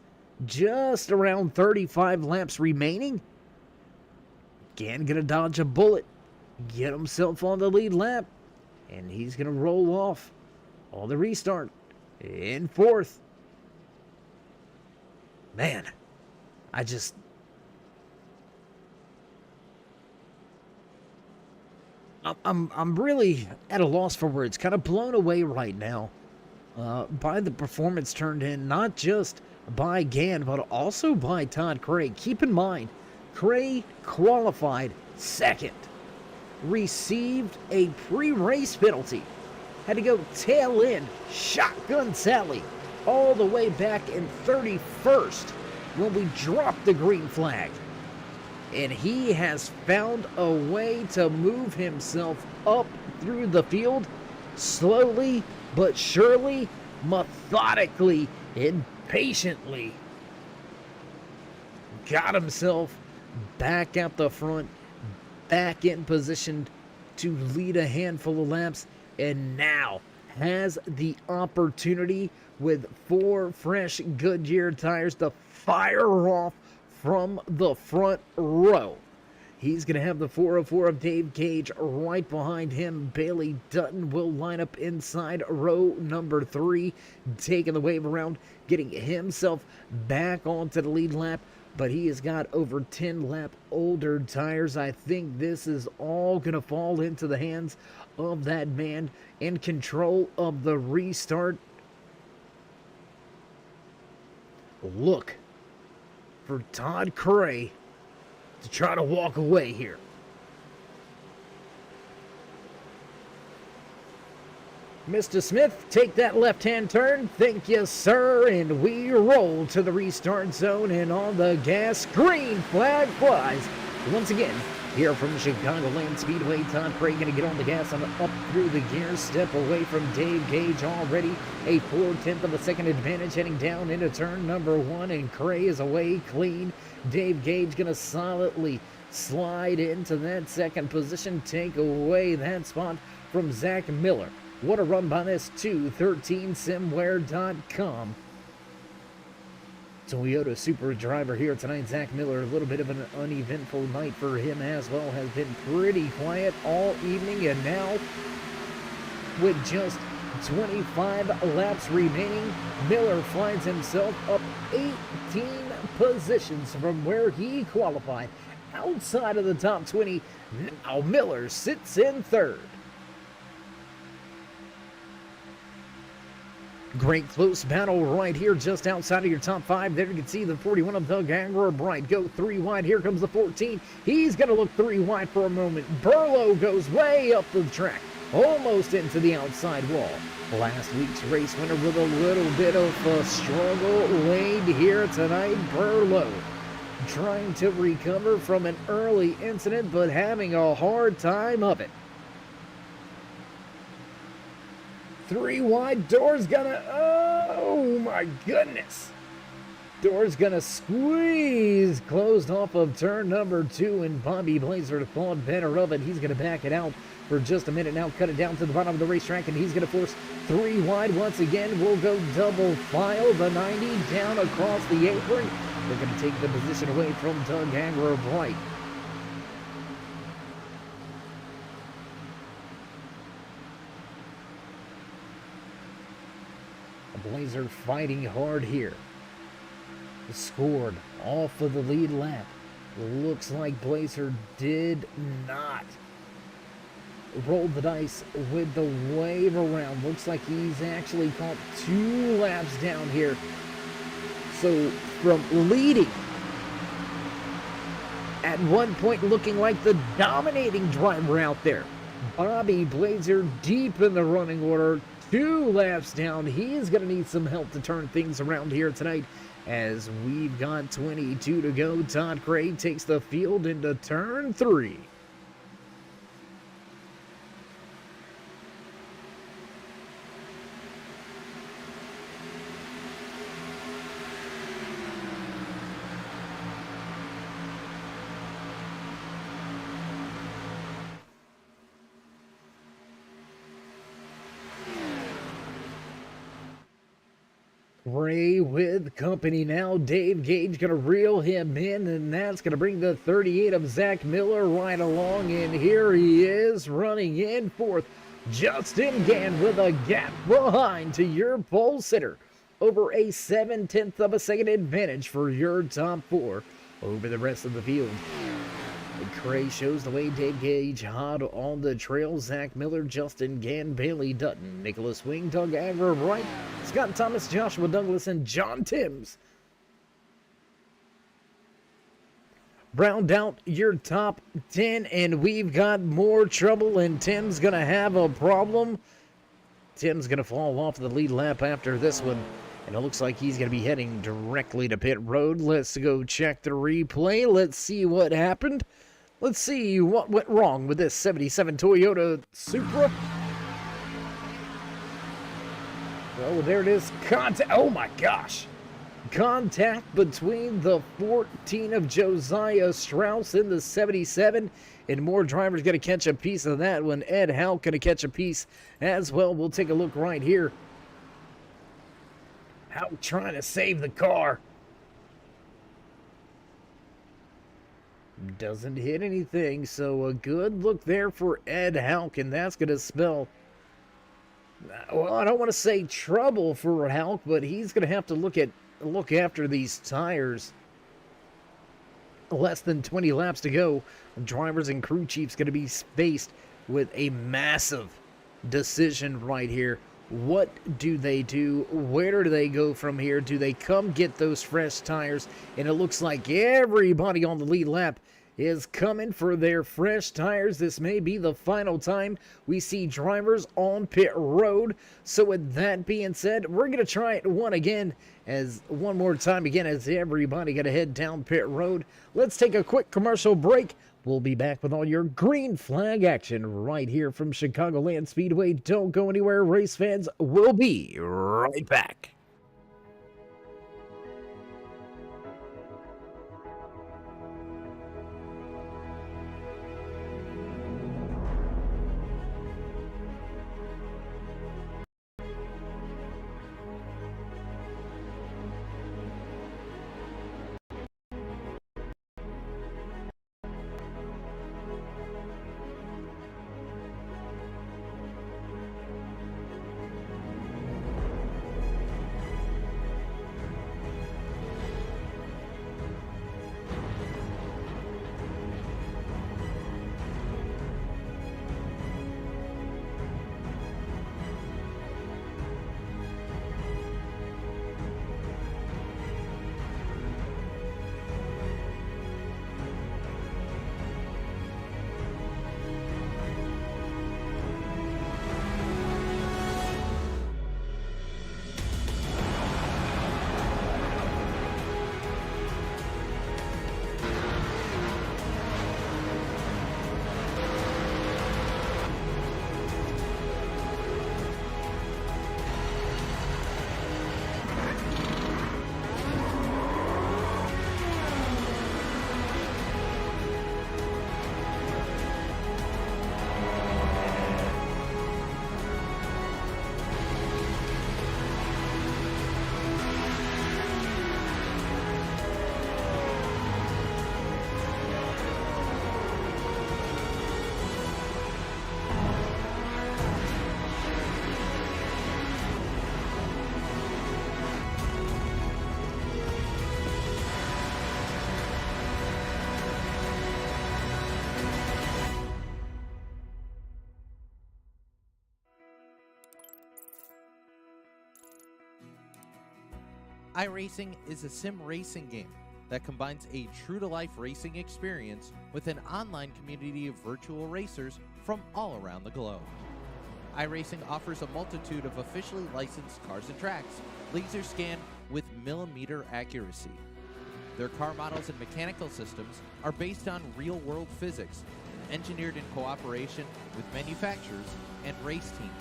just around 35 laps remaining. Gann gonna dodge a bullet, get himself on the lead lap, and he's gonna roll off on the restart in 4th. Man, I'm really at a loss for words, kind of blown away right now. by the performance turned in, not just by Gann, but also by Todd Craig. Keep in mind, Craig qualified second, received a pre-race penalty, had to go tail end, shotgun Sally, all the way back in 31st when we dropped the green flag. And he has found a way to move himself up through the field slowly but surely, methodically, and patiently. Got himself back out the front, back in position to lead a handful of laps, and now has the opportunity with 4 fresh Goodyear tires to fire off from the front row. He's going to have the 404 of Dave Gage right behind him. Bailey Dutton will line up inside row number 3, taking the wave around, getting himself back onto the lead lap. But he has got over 10 lap older tires. I think this is all going to fall into the hands of that man in control of the restart. Look for Todd Cray to try to walk away here. Mr. Smith, take that left-hand turn. Thank you, sir. And we roll to the restart zone, and on the gas, green flag flies. Once again, here from Chicagoland Speedway, Todd Craig going to get on the gas and up through the gears, step away from Dave Gage already. A 4/10 of a second advantage heading down into turn number 1, and Cray is away clean. Dave Gage going to solidly slide into that second position, take away that spot from Zach Miller. What a run by this 213simware.com. Toyota Supra driver here tonight, Zach Miller. A little bit of an uneventful night for him as well. Has been pretty quiet all evening, and now with just 25 laps remaining, Miller finds himself up 18 positions from where he qualified, outside of the top 20. Now Miller sits in third. Great close battle right here just outside of your top 5. There you can see the 41 of Doug Aguirre Bright go 3 wide. Here comes the 14. He's going to look 3 wide for a moment. Burlow goes way up the track, almost into the outside wall. Last week's race winner with a little bit of a struggle laid here tonight. Burlow trying to recover from an early incident, but having a hard time of it. 3 wide, door's gonna, oh my goodness. Door's gonna squeeze, closed off of turn number 2, and Bobby Blazer thought better of it. He's gonna back it out for just a minute now, cut it down to the bottom of the racetrack, and he's gonna force 3 wide once again. We'll go double file the 90 down across the apron. They're gonna take the position away from Doug Aguirre Bright. Blazer fighting hard here. Scored off of the lead lap. Looks like Blazer did not roll the dice with the wave around. Looks like he's actually caught 2 laps down here. So from leading at one point looking like the dominating driver out there, Bobby Blazer deep in the running order. 2 laps down. He is going to need some help to turn things around here tonight as we've got 22 to go. Todd Craig takes the field into turn 3. Ray with company now. Dave Gage going to reel him in, and that's going to bring the 38 of Zach Miller right along. And here he is running in 4th. Justin Gann with a gap behind to your pole sitter. Over a 7/10 of a second advantage for your top 4 over the rest of the field. Cray shows the way. Dave Gage hot on the trail. Zach Miller, Justin Gann, Bailey Dutton, Nicholas Wing, Doug Aver, Wright, Scott Thomas, Joshua Douglas, and John Timms round out your top 10, and we've got more trouble, and Tim's gonna have a problem. Tim's gonna fall off the lead lap after this one, and it looks like he's gonna be heading directly to pit road. Let's go check the replay. Let's see what happened. Let's see what went wrong with this 77 Toyota Supra. Oh, there it is. Contact. Oh my gosh. Contact between the 14 of Josiah Strauss and the 77. And more drivers going to catch a piece of that one. Ed Hauck going to catch a piece as well. We'll take a look right here. Hauck trying to save the car. Doesn't hit anything, so a good look there for Ed Hauck, and that's going to spell, well, I don't want to say trouble for Hauck, but he's going to have to look after these tires. Less than 20 laps to go. Drivers and crew chiefs going to be faced with a massive decision right here. What do they do? Where do they go from here? Do they come get those fresh tires? And it looks like everybody on the lead lap is coming for their fresh tires. This may be the final time we see drivers on pit road. So with that being said, we're going to try it one more time as everybody got to head down pit road. Let's take a quick commercial break. We'll be back with all your green flag action right here from Chicagoland Speedway. Don't go anywhere, race fans. We'll be right back. iRacing is a sim racing game that combines a true-to-life racing experience with an online community of virtual racers from all around the globe. iRacing offers a multitude of officially licensed cars and tracks, laser scanned with millimeter accuracy. Their car models and mechanical systems are based on real-world physics, engineered in cooperation with manufacturers and race teams.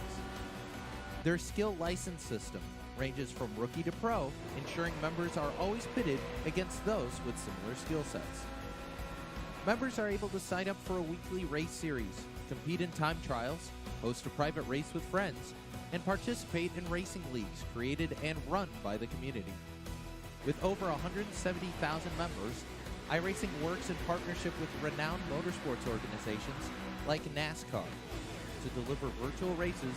Their skill license system ranges from rookie to pro, ensuring members are always pitted against those with similar skill sets. Members are able to sign up for a weekly race series, compete in time trials, host a private race with friends, and participate in racing leagues created and run by the community. With over 170,000 members, iRacing works in partnership with renowned motorsports organizations like NASCAR to deliver virtual races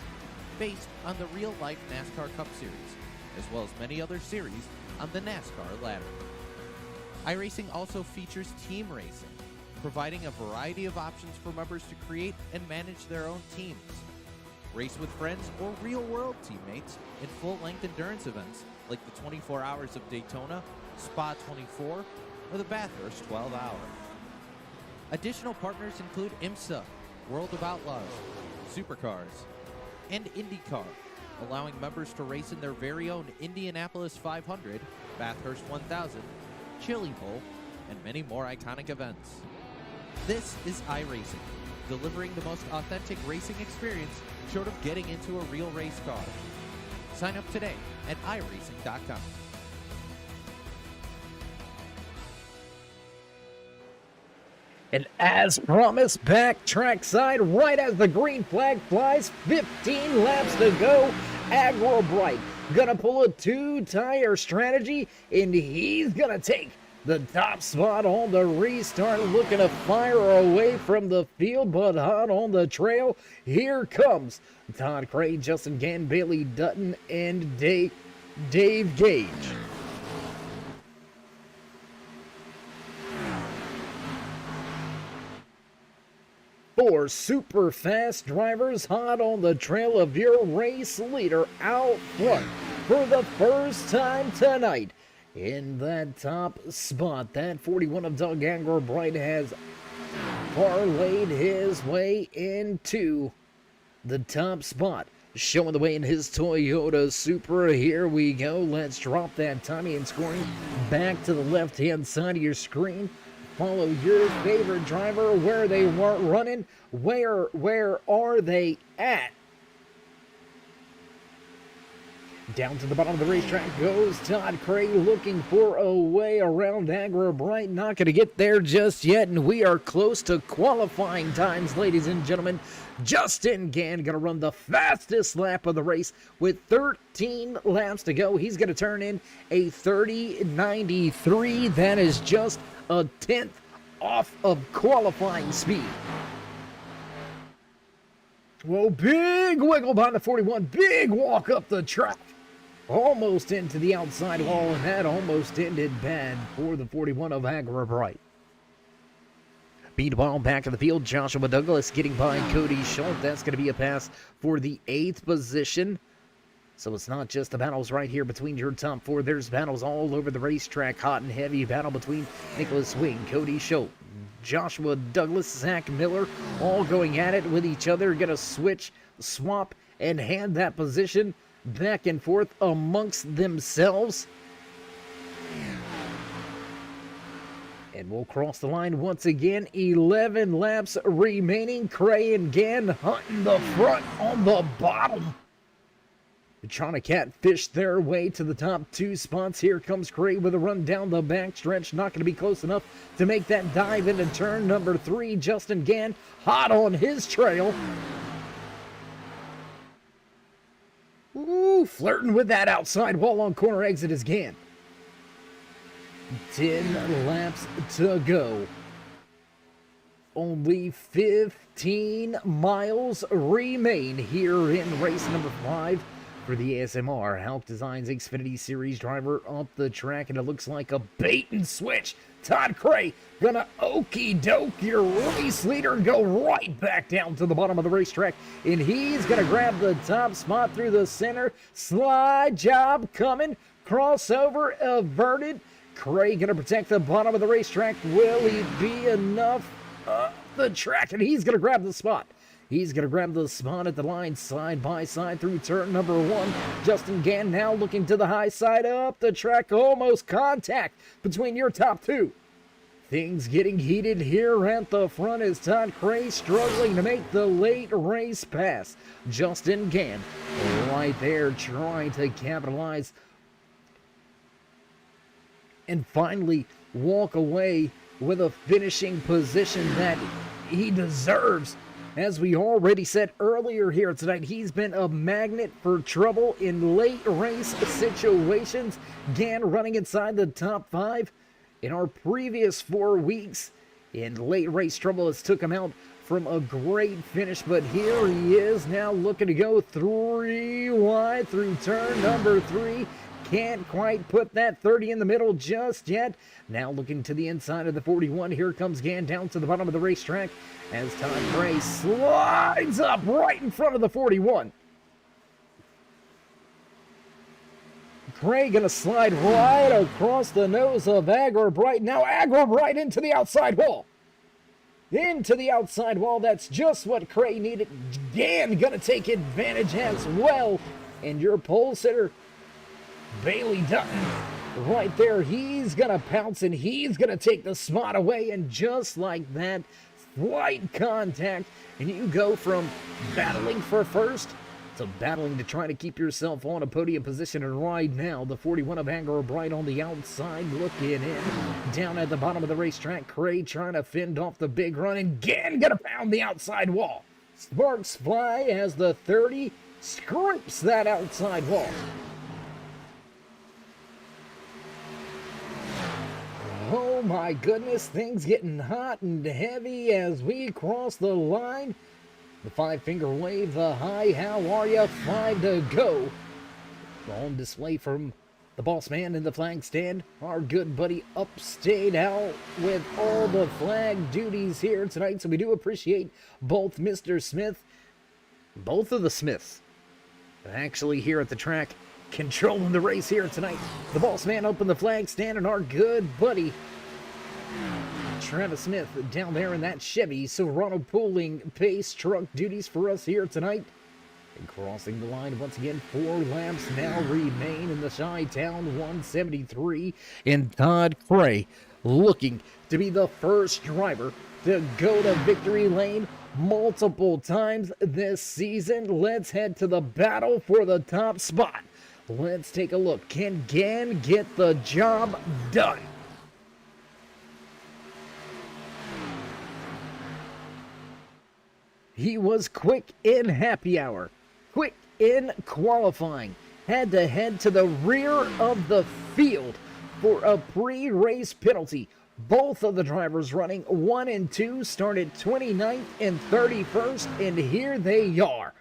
based on the real-life NASCAR Cup Series, as well as many other series on the NASCAR ladder. iRacing also features team racing, providing a variety of options for members to create and manage their own teams. Race with friends or real-world teammates in full-length endurance events like the 24 Hours of Daytona, Spa 24, or the Bathurst 12 Hour. Additional partners include IMSA, World of Outlaws, Supercars, and IndyCar, allowing members to race in their very own Indianapolis 500, Bathurst 1000, Chili Bowl, and many more iconic events. This is iRacing, delivering the most authentic racing experience short of getting into a real race car. Sign up today at iRacing.com. And as promised, back trackside, right as the green flag flies, 15 laps to go. Agro Bright gonna pull a two-tire strategy, and he's gonna take the top spot on the restart, looking to fire away from the field, but hot on the trail. Here comes Todd Cray, Justin Gann, Bailey Dutton, and Dave Gage. Four super fast drivers hot on the trail of your race leader out front for the first time tonight. In that top spot, that 41 of Doug Agro-Bright has parlayed his way into the top spot. Showing the way in his Toyota Supra. Here we go. Let's drop that timing and scoring back to the left-hand side of your screen. Follow your favorite driver where they weren't running. Where are they at? Down to the bottom of the racetrack goes Todd Cray, looking for a way around Agro-Bright. Not going to get there just yet, and we are close to qualifying times, ladies and gentlemen. Justin Gann going to run the fastest lap of the race with 13 laps to go. He's going to turn in a 30.93. That is just a tenth off of qualifying speed. Whoa, big wiggle behind the 41. Big walk up the track. Almost into the outside wall, and that almost ended bad for the 41 of Agro-Bright. Meanwhile, back in the field, Joshua Douglas getting by Cody Schultz. That's going to be a pass for the 8th position. So it's not just the battles right here between your top four. There's battles all over the racetrack. Hot and heavy battle between Nicholas Wing, Cody Schultz, Joshua Douglas, Zach Miller, all going at it with each other. Going to switch, swap, and hand that position back and forth amongst themselves. And we'll cross the line once again. 11 laps remaining. Cray and Gann hunting the front on the bottom. They're trying to catfish their way to the top two spots. Here comes Cray with a run down the backstretch. Not going to be close enough to make that dive into turn number 3. Justin Gann hot on his trail. Ooh, flirting with that outside wall on corner exit is Gann. 10 laps to go. Only 15 miles remain here in race number 5 for the ASMR Hauck Designs Xfinitty Series driver up the track, and it looks like a bait and switch. Todd Cray gonna okie doke your race leader, go right back down to the bottom of the racetrack, and he's gonna grab the top spot through the center. Slide job coming, crossover averted. Cray gonna protect the bottom of the racetrack. Will he be enough up the track? And he's gonna grab the spot. He's going to grab the spot at the line, side by side through turn number 1. Justin Gann now looking to the high side up the track. Almost contact between your top two. Things getting heated here at the front as Todd Cray struggling to make the late race pass. Justin Gann right there trying to capitalize and finally walk away with a finishing position that he deserves. As we already said earlier here tonight, he's been a magnet for trouble in late race situations. Gann running inside the top 5 in our previous 4 weeks in late race trouble has took him out from a great finish, but here he is now looking to go 3 wide through turn number 3. can't quite put that 30 in the middle just yet. Now looking to the inside of the 41. Here comes Gann down to the bottom of the racetrack as Todd Gray slides up right in front of the 41. Gray gonna slide right across the nose of Agro-Bright. Now Agro-Bright into the outside wall. Into the outside wall. That's just what Gray needed. Gann gonna take advantage as well. And your pole sitter, Bailey Dutton, right there. He's gonna pounce and he's gonna take the spot away. And just like that, slight contact. And you go from battling for first to battling to try to keep yourself on a podium position. And right now, the 41 of Agro-Bright on the outside looking in. Down at the bottom of the racetrack, Gray trying to fend off the big run. And Gann gonna pound the outside wall. Sparks fly as the 30 scrapes that outside wall. Oh my goodness, things getting hot and heavy as we cross the line. The 5-finger wave, the hi, how are ya? 5 to go. On display from the boss man in the flag stand. Our good buddy Upstate out with all the flag duties here tonight. So we do appreciate both Mr. Smith, both of the Smiths, actually here at the track, controlling the race here tonight. The boss man up in the flag stand and our good buddy Travis Smith down there in that Chevy. So Ronald pulling pace truck duties for us here tonight. And crossing the line once again, 4 laps now remain in the Chi-Town 173. And Todd Gray looking to be the first driver to go to victory lane multiple times this season. Let's head to the battle for the top spot. Let's take a look. Can Gann get the job done? He was quick in happy hour, quick in qualifying, had to head to the rear of the field for a pre-race penalty. Both of the drivers running 1 and 2 started 29th and 31st, and here they are.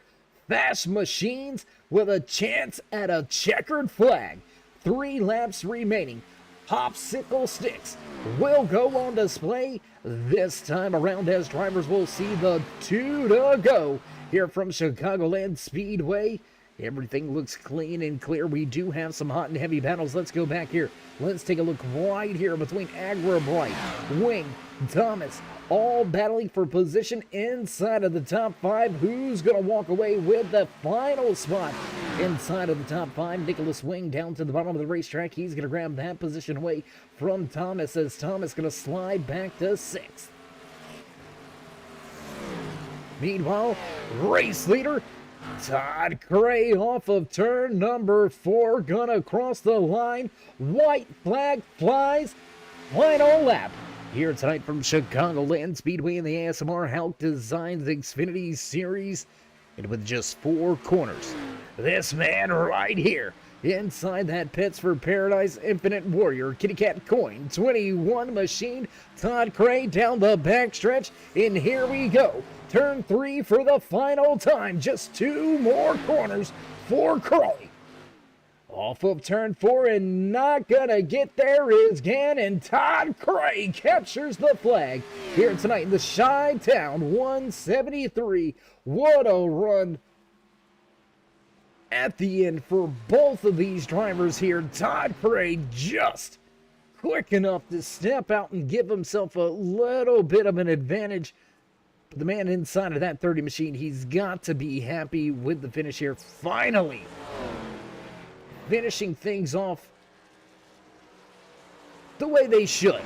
Fast machines with a chance at a checkered flag. 3 laps remaining. Popsicle sticks will go on display this time around as drivers will see the 2 to go here from Chicagoland Speedway. Everything looks clean and clear. We do have some hot and heavy battles. Let's go back here. Let's take a look right here between Agro-Bright, Wing, Thomas, all battling for position inside of the top 5. Who's going to walk away with the final spot inside of the top 5? Nicholas Wing down to the bottom of the racetrack. He's going to grab that position away from Thomas as Thomas going to slide back to 6th. Meanwhile, race leader Todd Gray off of turn number 4, gonna cross the line. White flag flies. Final lap here tonight from Chicagoland Speedway in the ASMR Hauck Designs Xfinitty Series. And with just 4 corners, this man right here inside that Pets for Paradise Infinite Warrior Kitty Cat Coin 21 machine, Todd Gray down the backstretch. And here we go. Turn 3 for the final time. Just 2 more corners for Gray. Off of turn 4 and not gonna get there is Gann, and Todd Gray captures the flag here tonight in the Chi-Town 173. What a run at the end for both of these drivers here. Todd Gray just quick enough to step out and give himself a little bit of an advantage. The man inside of that 30 machine, he's got to be happy with the finish here. Finally finishing things off the way they should.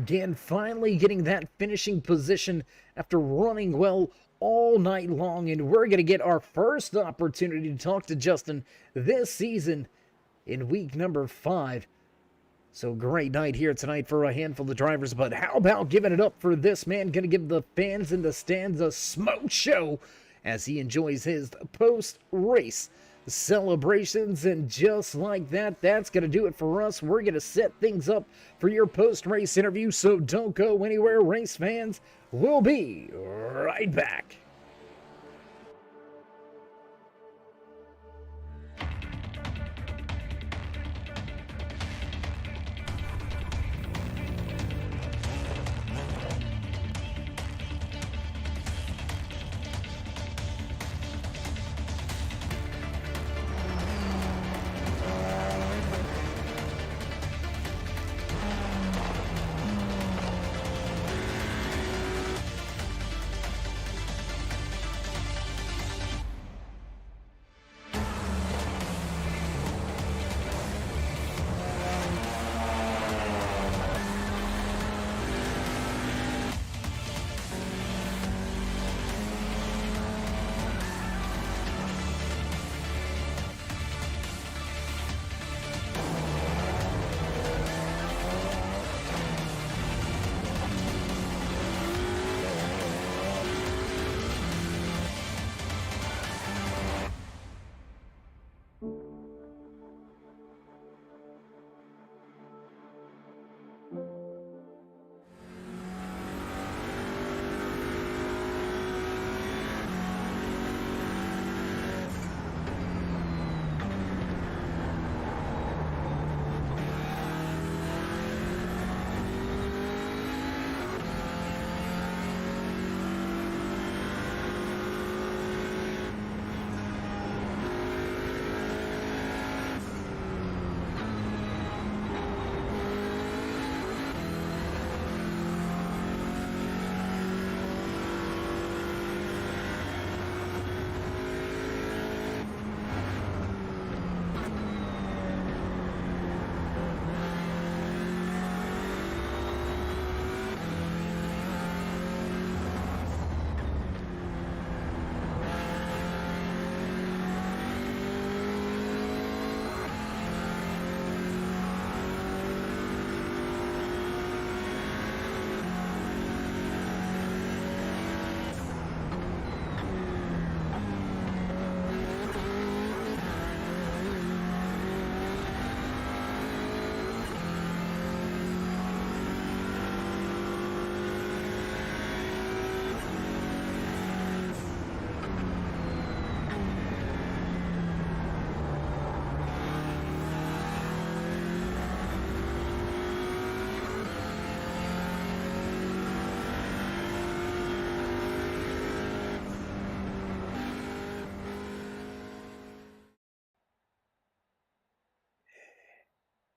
Gann finally getting that finishing position after running well all night long. And we're going to get our first opportunity to talk to Justin this season in week number 5. So great night here tonight for a handful of drivers, but how about giving it up for this man? Gonna give the fans in the stands a smoke show as he enjoys his post-race celebrations. And just like that, that's gonna do it for us. We're gonna set things up for your post-race interview, so don't go anywhere, race fans. We'll be right back.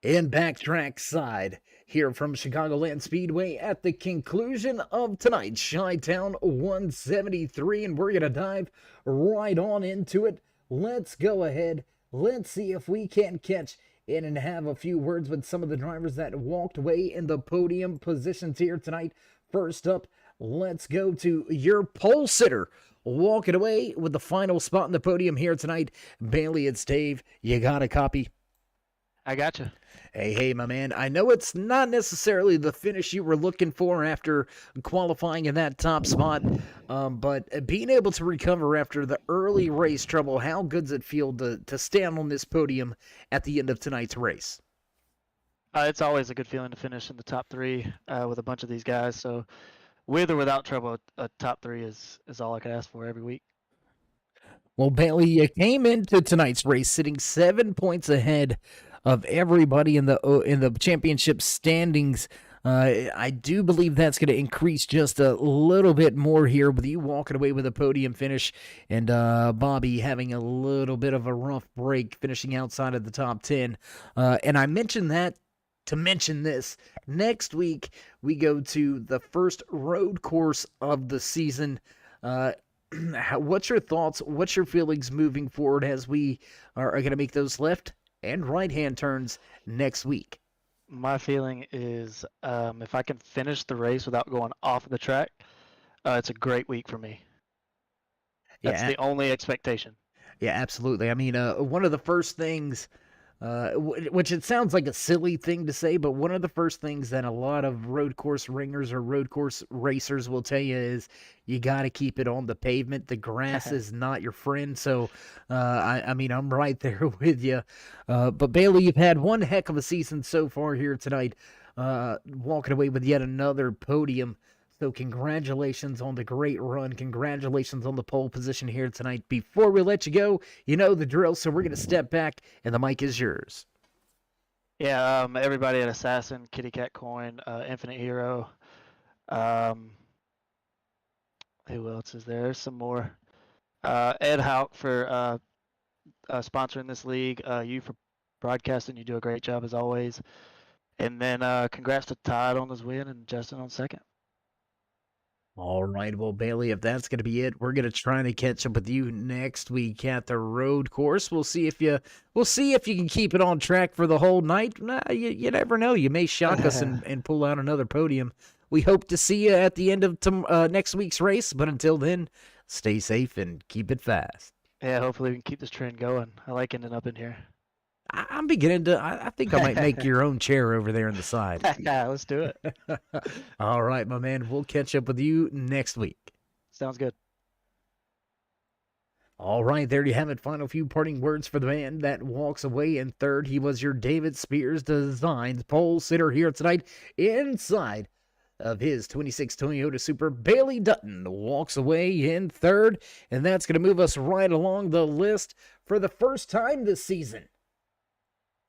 And backtrack side here from Chicagoland Speedway at the conclusion of tonight's Chi-Town 173, and we're going to dive right on into it. Let's go ahead. Let's see if we can catch in and have a few words with some of the drivers that walked away in the podium positions here tonight. First up, let's go to your pole sitter walking away with the final spot in the podium here tonight. Bailey, it's Dave. You got a copy? I gotcha. Hey, my man. I know it's not necessarily the finish you were looking for after qualifying in that top spot, but being able to recover after the early race trouble, how good does it feel to stand on this podium at the end of tonight's race? It's always a good feeling to finish in the top three with a bunch of these guys. So, with or without trouble, a top three is all I could ask for every week. Well, Bailey, you came into tonight's race sitting 7 points ahead of everybody in the championship standings. I do believe that's going to increase just a little bit more here with you walking away with a podium finish and Bobby having a little bit of a rough break, finishing outside of the top 10. And I mentioned that to mention this. Next week, we go to the first road course of the season. What's your thoughts? What's your feelings moving forward as we are going to make those left and right-hand turns next week? My feeling is if I can finish the race without going off the track, it's a great week for me. That's the only expectation. Yeah, absolutely. I mean, one of the first things, which it sounds like a silly thing to say, but one of the first things that a lot of road course ringers or road course racers will tell you is you got to keep it on the pavement. The grass is not your friend. So, I mean, I'm right there with you. But Bailey, you've had one heck of a season so far here tonight, walking away with yet another podium. So congratulations on the great run. Congratulations on the pole position here tonight. Before we let you go, you know the drill, so we're going to step back, and the mic is yours. Yeah, everybody at Assassin, Kitty Cat Coin, Infinite Hero. Who else is there? There's some more. Ed Hauck for sponsoring this league. You for broadcasting. You do a great job as always. And then congrats to Todd on his win and Justin on second. All right, well, Bailey, if that's going to be it, we're going to try to catch up with you next week at the road course. We'll see if you can keep it on track for the whole night. You never know. You may shock us and pull out another podium. We hope to see you at the end of next week's race, but until then, stay safe and keep it fast. Yeah, hopefully we can keep this trend going. I like ending up in here. I'm beginning to. I think I might make your own chair over there on the side. Yeah, let's do it. All right, my man. We'll catch up with you next week. Sounds good. All right, there you have it. Final few parting words for the man that walks away in third. He was your David Spears Designs pole sitter here tonight inside of his 26 Toyota Supra. Bailey Dutton walks away in third, and that's going to move us right along the list for the first time this season.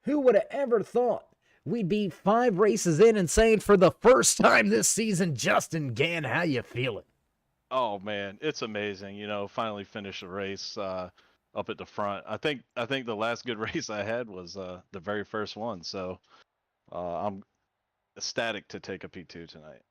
Who would have ever thought we'd be 5 races in and saying for the first time this season, Justin Gann, how you feeling? Oh man, it's amazing. You know, finally finished a race up at the front. I think the last good race I had was the very first one. So I'm ecstatic to take a P2 tonight.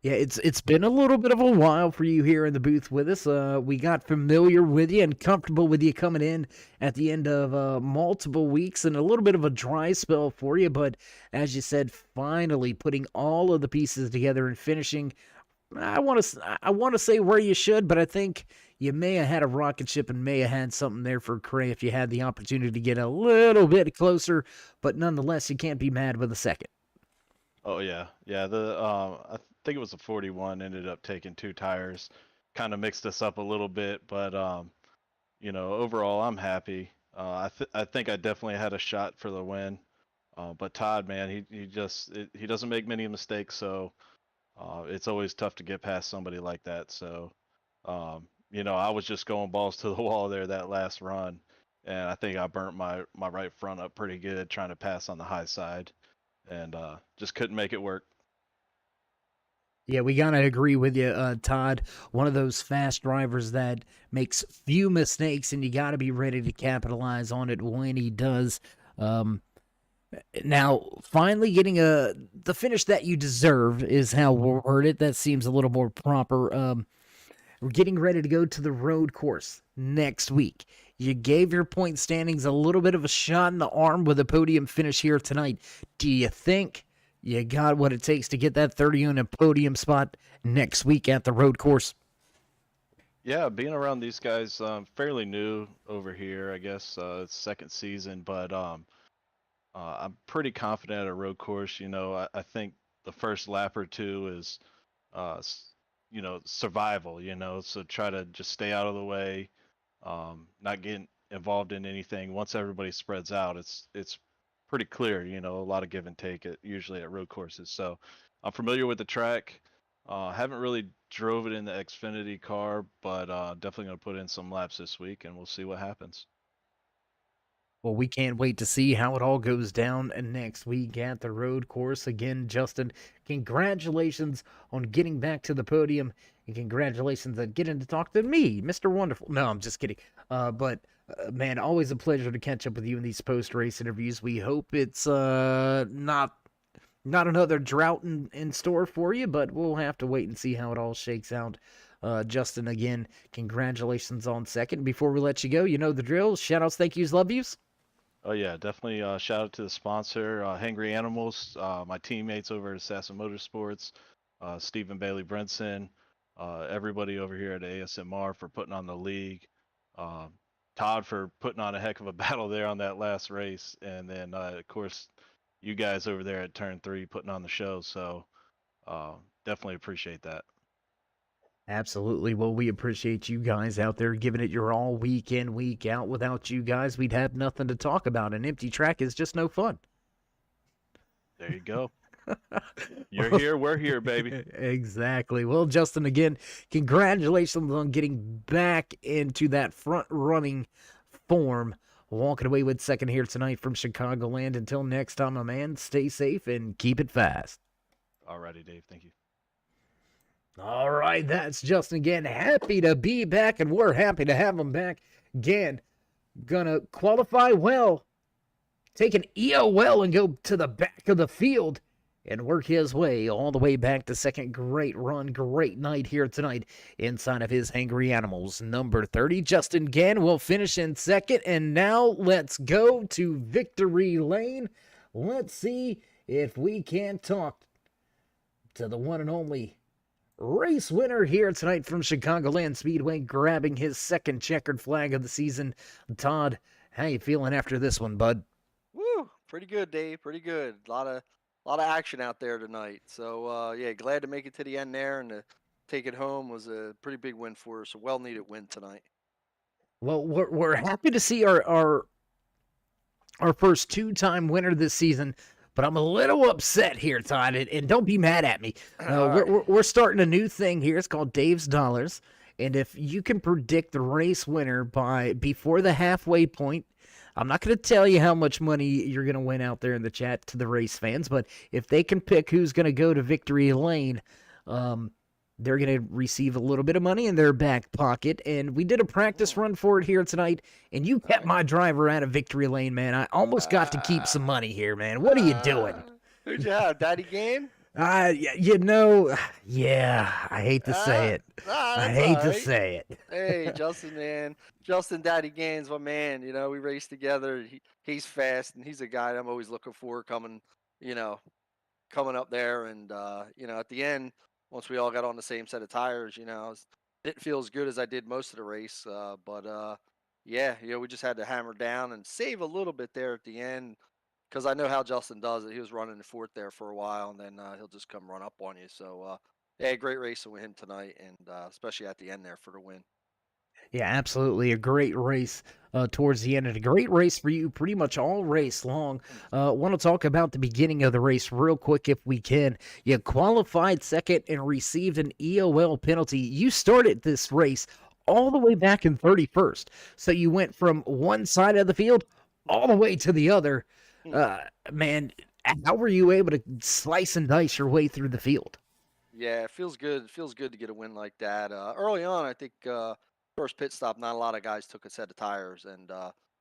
Yeah, it's been a little bit of a while for you here in the booth with us. We got familiar with you and comfortable with you coming in at the end of multiple weeks and a little bit of a dry spell for you. But as you said, finally putting all of the pieces together and finishing. I want to say where you should, but I think you may have had a rocket ship and may have had something there for Cray if you had the opportunity to get a little bit closer. But nonetheless, you can't be mad with a second. Oh yeah. I think it was a 41. Ended up taking 2 tires, kind of mixed us up a little bit, but you know, overall I'm happy. I think I definitely had a shot for the win. But Todd, man, he doesn't make many mistakes, so it's always tough to get past somebody like that. So you know, I was just going balls to the wall there that last run, and I think I burnt my right front up pretty good trying to pass on the high side, and just couldn't make it work. Yeah, we gotta agree with you, Todd. One of those fast drivers that makes few mistakes, and you gotta be ready to capitalize on it when he does. Now, finally getting the finish that you deserve is how we'll word it. That seems a little more proper. We're getting ready to go to the road course next week. You gave your point standings a little bit of a shot in the arm with a podium finish here tonight. Do you think you got what it takes to get that 30 on a podium spot next week at the road course? Yeah, being around these guys, fairly new over here, I guess. It's second season, but I'm pretty confident at a road course. I think the first lap or two is, uh, s- survival. So try to just stay out of the way, not get involved in anything. Once everybody spreads out, it's pretty clear. A lot of give and take usually at road courses. So I'm familiar with the track. Haven't really drove it in the Xfinity car, but definitely gonna put in some laps this week, and we'll see what happens. Well, we can't wait to see how it all goes down next week at the road course. Again, Justin, congratulations on getting back to the podium, and congratulations on getting to talk to me, Mr. Wonderful. No, I'm just kidding. But man, always a pleasure to catch up with you in these post-race interviews. We hope it's not another drought in store for you, but we'll have to wait and see how it all shakes out. Justin, again, congratulations on second. Before we let you go, you know the drill. Shout-outs, thank yous, love yous. Oh yeah, definitely. Shout out to the sponsor, Hangry Animals, my teammates over at Assassin Motorsports, Stephen Bailey Brinson, everybody over here at ASMR for putting on the league, uh, Todd for putting on a heck of a battle there on that last race, and then of course you guys over there at Turn 3 putting on the show. So uh, definitely appreciate that. Absolutely. Well, we appreciate you guys out there giving it your all week in, week out. Without you guys, we'd have nothing to talk about. An empty track is just no fun. There you go. You're here, we're here, baby. Exactly. Well, Justin, again, congratulations on getting back into that front running form. Walking away with second here tonight from Chicagoland. Until next time, my man, stay safe and keep it fast. Alrighty, Dave. Thank you. All right, that's Justin again. Happy to be back, and we're happy to have him back again. Gonna qualify well, take an EOL and go to the back of the field and work his way all the way back to second. Great run, great night here tonight inside of his Hangry Animals. Number 30, Justin Gann will finish in second. And now let's go to victory lane. Let's see if we can talk to the one and only race winner here tonight from Chicagoland Speedway, grabbing his second checkered flag of the season. Todd, how you feeling after this one, bud? Woo! Pretty good, Dave. Pretty good. A lot of action out there tonight. So yeah, glad to make it to the end there and to take it home was a pretty big win for us. A well-needed win tonight. Well, we're happy to see our first two-time winner this season, but I'm a little upset here, Todd, and don't be mad at me. All right. We're starting a new thing here. It's called Dave's Dollars, and if you can predict the race winner by before the halfway point, I'm not going to tell you how much money you're going to win out there in the chat to the race fans, but if they can pick who's going to go to victory lane, they're going to receive a little bit of money in their back pocket. And we did a practice run for it here tonight, and you kept my driver out of victory lane, man. I almost got to keep some money here, man. What are you doing? Who'd you have, Daddy Game? Yeah, I hate to say it. I That's hate all to right. say it. Hey, Justin, man. Justin Daddy Gaines, my man. You know, we race together. He's fast, and he's a guy that I'm always looking for coming, you know, coming up there. And, at the end, once we all got on the same set of tires, didn't feel as good as I did most of the race. But yeah, we just had to hammer down and save a little bit there at the end because I know how Justin does it. He was running the fourth there for a while, and then he'll just come run up on you. So, yeah, great racing with him tonight, and especially at the end there for the win. Yeah, absolutely. A great race towards the end, and a great race for you pretty much all race long. Want to talk about the beginning of the race real quick if we can. You qualified second and received an EOL penalty. You started this race all the way back in 31st. So you went from one side of the field all the way to the other. Hmm. Man, how were you able to slice and dice your way through the field? Yeah, it feels good. It feels good to get a win like that. Early on, I think first pit stop, not a lot of guys took a set of tires, and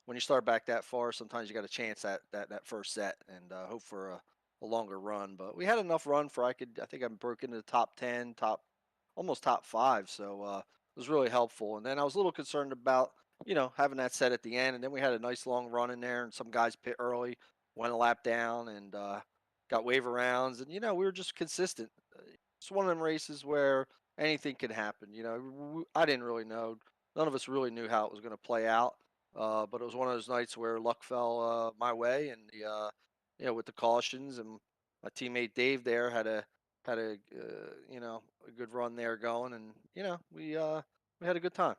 when you start back that far, sometimes you got a chance at that first set and hope for a longer run. But we had enough run for I think I broke into the top 10, almost top 5. So it was really helpful. And then I was a little concerned about having that set at the end, and then we had a nice long run in there, and some guys pit early, went a lap down, and got waiver rounds, and we were just consistent. It's one of them races where anything can happen. I didn't really know. None of us really knew how it was going to play out. But it was one of those nights where luck fell my way, and with the cautions, and my teammate Dave there had a good run there going, and we had a good time.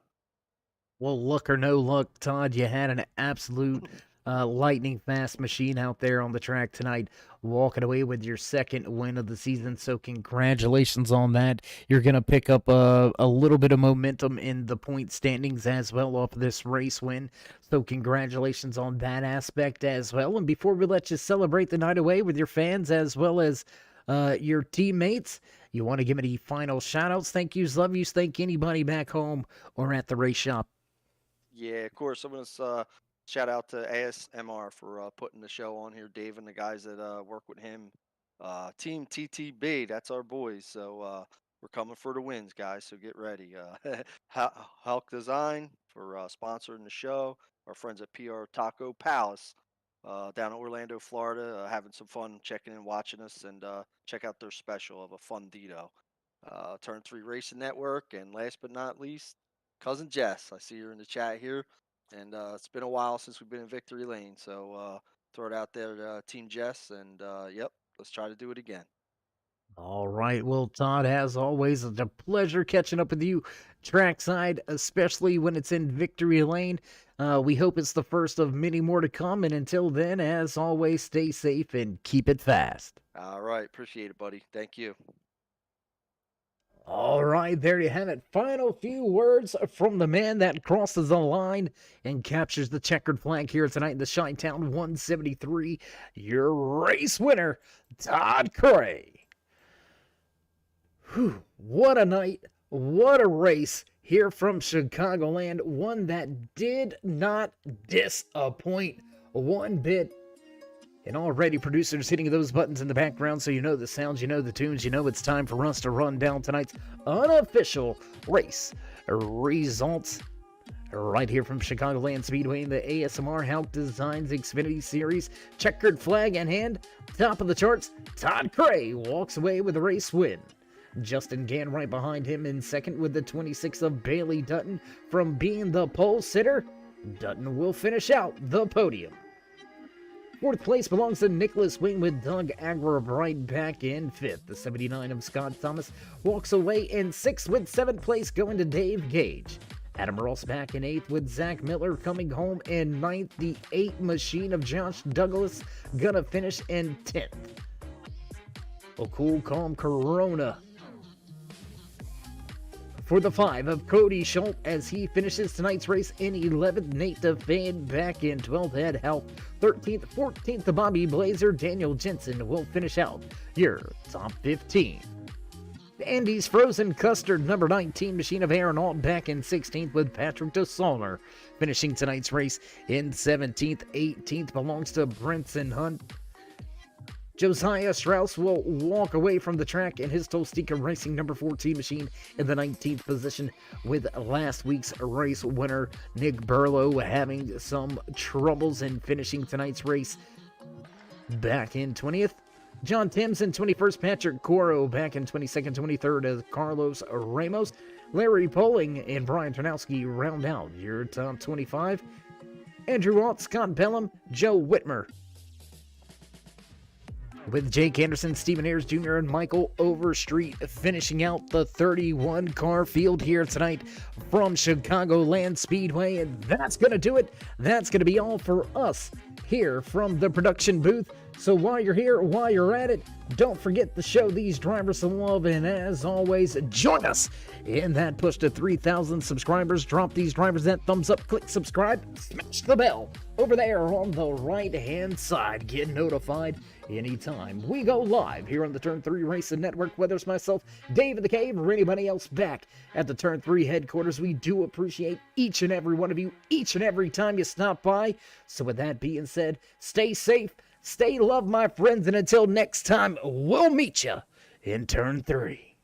Well, luck or no luck, Todd, you had an absolute lightning fast machine out there on the track tonight, walking away with your second win of the season. So congratulations on that. You're going to pick up a little bit of momentum in the point standings as well off this race win. So congratulations on that aspect as well. And before we let you celebrate the night away with your fans as well as your teammates, you want to give any final shout-outs, thank yous, love yous, thank anybody back home or at the race shop? Yeah, of course. I'm going to shout out to ASMR for putting the show on here. Dave and the guys that work with him. Team TTB, that's our boys. So we're coming for the wins, guys. So get ready. Hauck Design for sponsoring the show. Our friends at PR Taco Palace down in Orlando, Florida, having some fun checking in, watching us, and check out their special of a Fundito. Turn 3 Racing Network, and last but not least, Cousin Jess. I see her in the chat here, and it's been a while since we've been in Victory Lane, so throw it out there to Team Jess, and yep, let's try to do it again. All right. Well, Todd, as always, it's a pleasure catching up with you trackside, especially when it's in Victory Lane. We hope it's the first of many more to come. And until then, as always, stay safe and keep it fast. All right. Appreciate it, buddy. Thank you. All right, there you have it. Final few words from the man that crosses the line and captures the checkered flag here tonight in the Chi-Town 173. Your race winner, Todd Cray. Whew, what a night, what a race here from Chicagoland. One that did not disappoint one bit. And already producers hitting those buttons in the background so you know the sounds, you know the tunes, you know it's time for us to run down tonight's unofficial race results. Right here from Chicagoland Speedway in the ASMR Hauck Designs Xfinitty Series. Checkered flag in hand, top of the charts, Todd Cray walks away with a race win. Justin Gann right behind him in second with the 26 of Bailey Dutton. From being the pole sitter, Dutton will finish out the podium. Fourth place belongs to Nicholas Wing with Doug Agra right back in fifth. The 79 of Scott Thomas walks away in sixth with seventh place going to Dave Gage. Adam Ross back in eighth with Zach Miller coming home in ninth. The 8 machine of Josh Douglas gonna finish in 10th. A cool, calm Corona for the 5 of Cody Schultz as he finishes tonight's race in 11th. Nate DeFan back in 12th. Ed Help 13th. 14th to Bobby Blazer. Daniel Jensen will finish out your top 15. Andy's Frozen Custard number 19 machine of Aaron Alt back in 16th with Patrick DeSaulner finishing tonight's race in 17th. 18th belongs to Brinson Hunt. Josiah Strauss will walk away from the track in his Tolstica Racing number 14 machine in the 19th position with last week's race winner Nick Burlow having some troubles in finishing tonight's race back in 20th. John Timms in 21st, Patrick Coro back in 22nd, 23rd as Carlos Ramos. Larry Poling and Brian Tarnowski round out your top 25. Andrew Alt, Scott Bellum, Joe Whitmer, with Jake Anderson, Stephen Ayers Jr., and Michael Overstreet finishing out the 31-car field here tonight from Chicagoland Speedway. And that's going to do it. That's going to be all for us here from the production booth. So while you're here, while you're at it, don't forget to show these drivers some love, and as always, join us in that push to 3,000 subscribers. Drop these drivers that thumbs up, click subscribe, smash the bell over there on the right-hand side. Get notified anytime we go live here on the Turn 3 Racing Network, whether it's myself, Dave in the Cave, or anybody else back at the Turn 3 headquarters. We do appreciate each and every one of you, each and every time you stop by. So with that being said, stay safe, stay loved, my friends, and until next time, we'll meet you in Turn 3.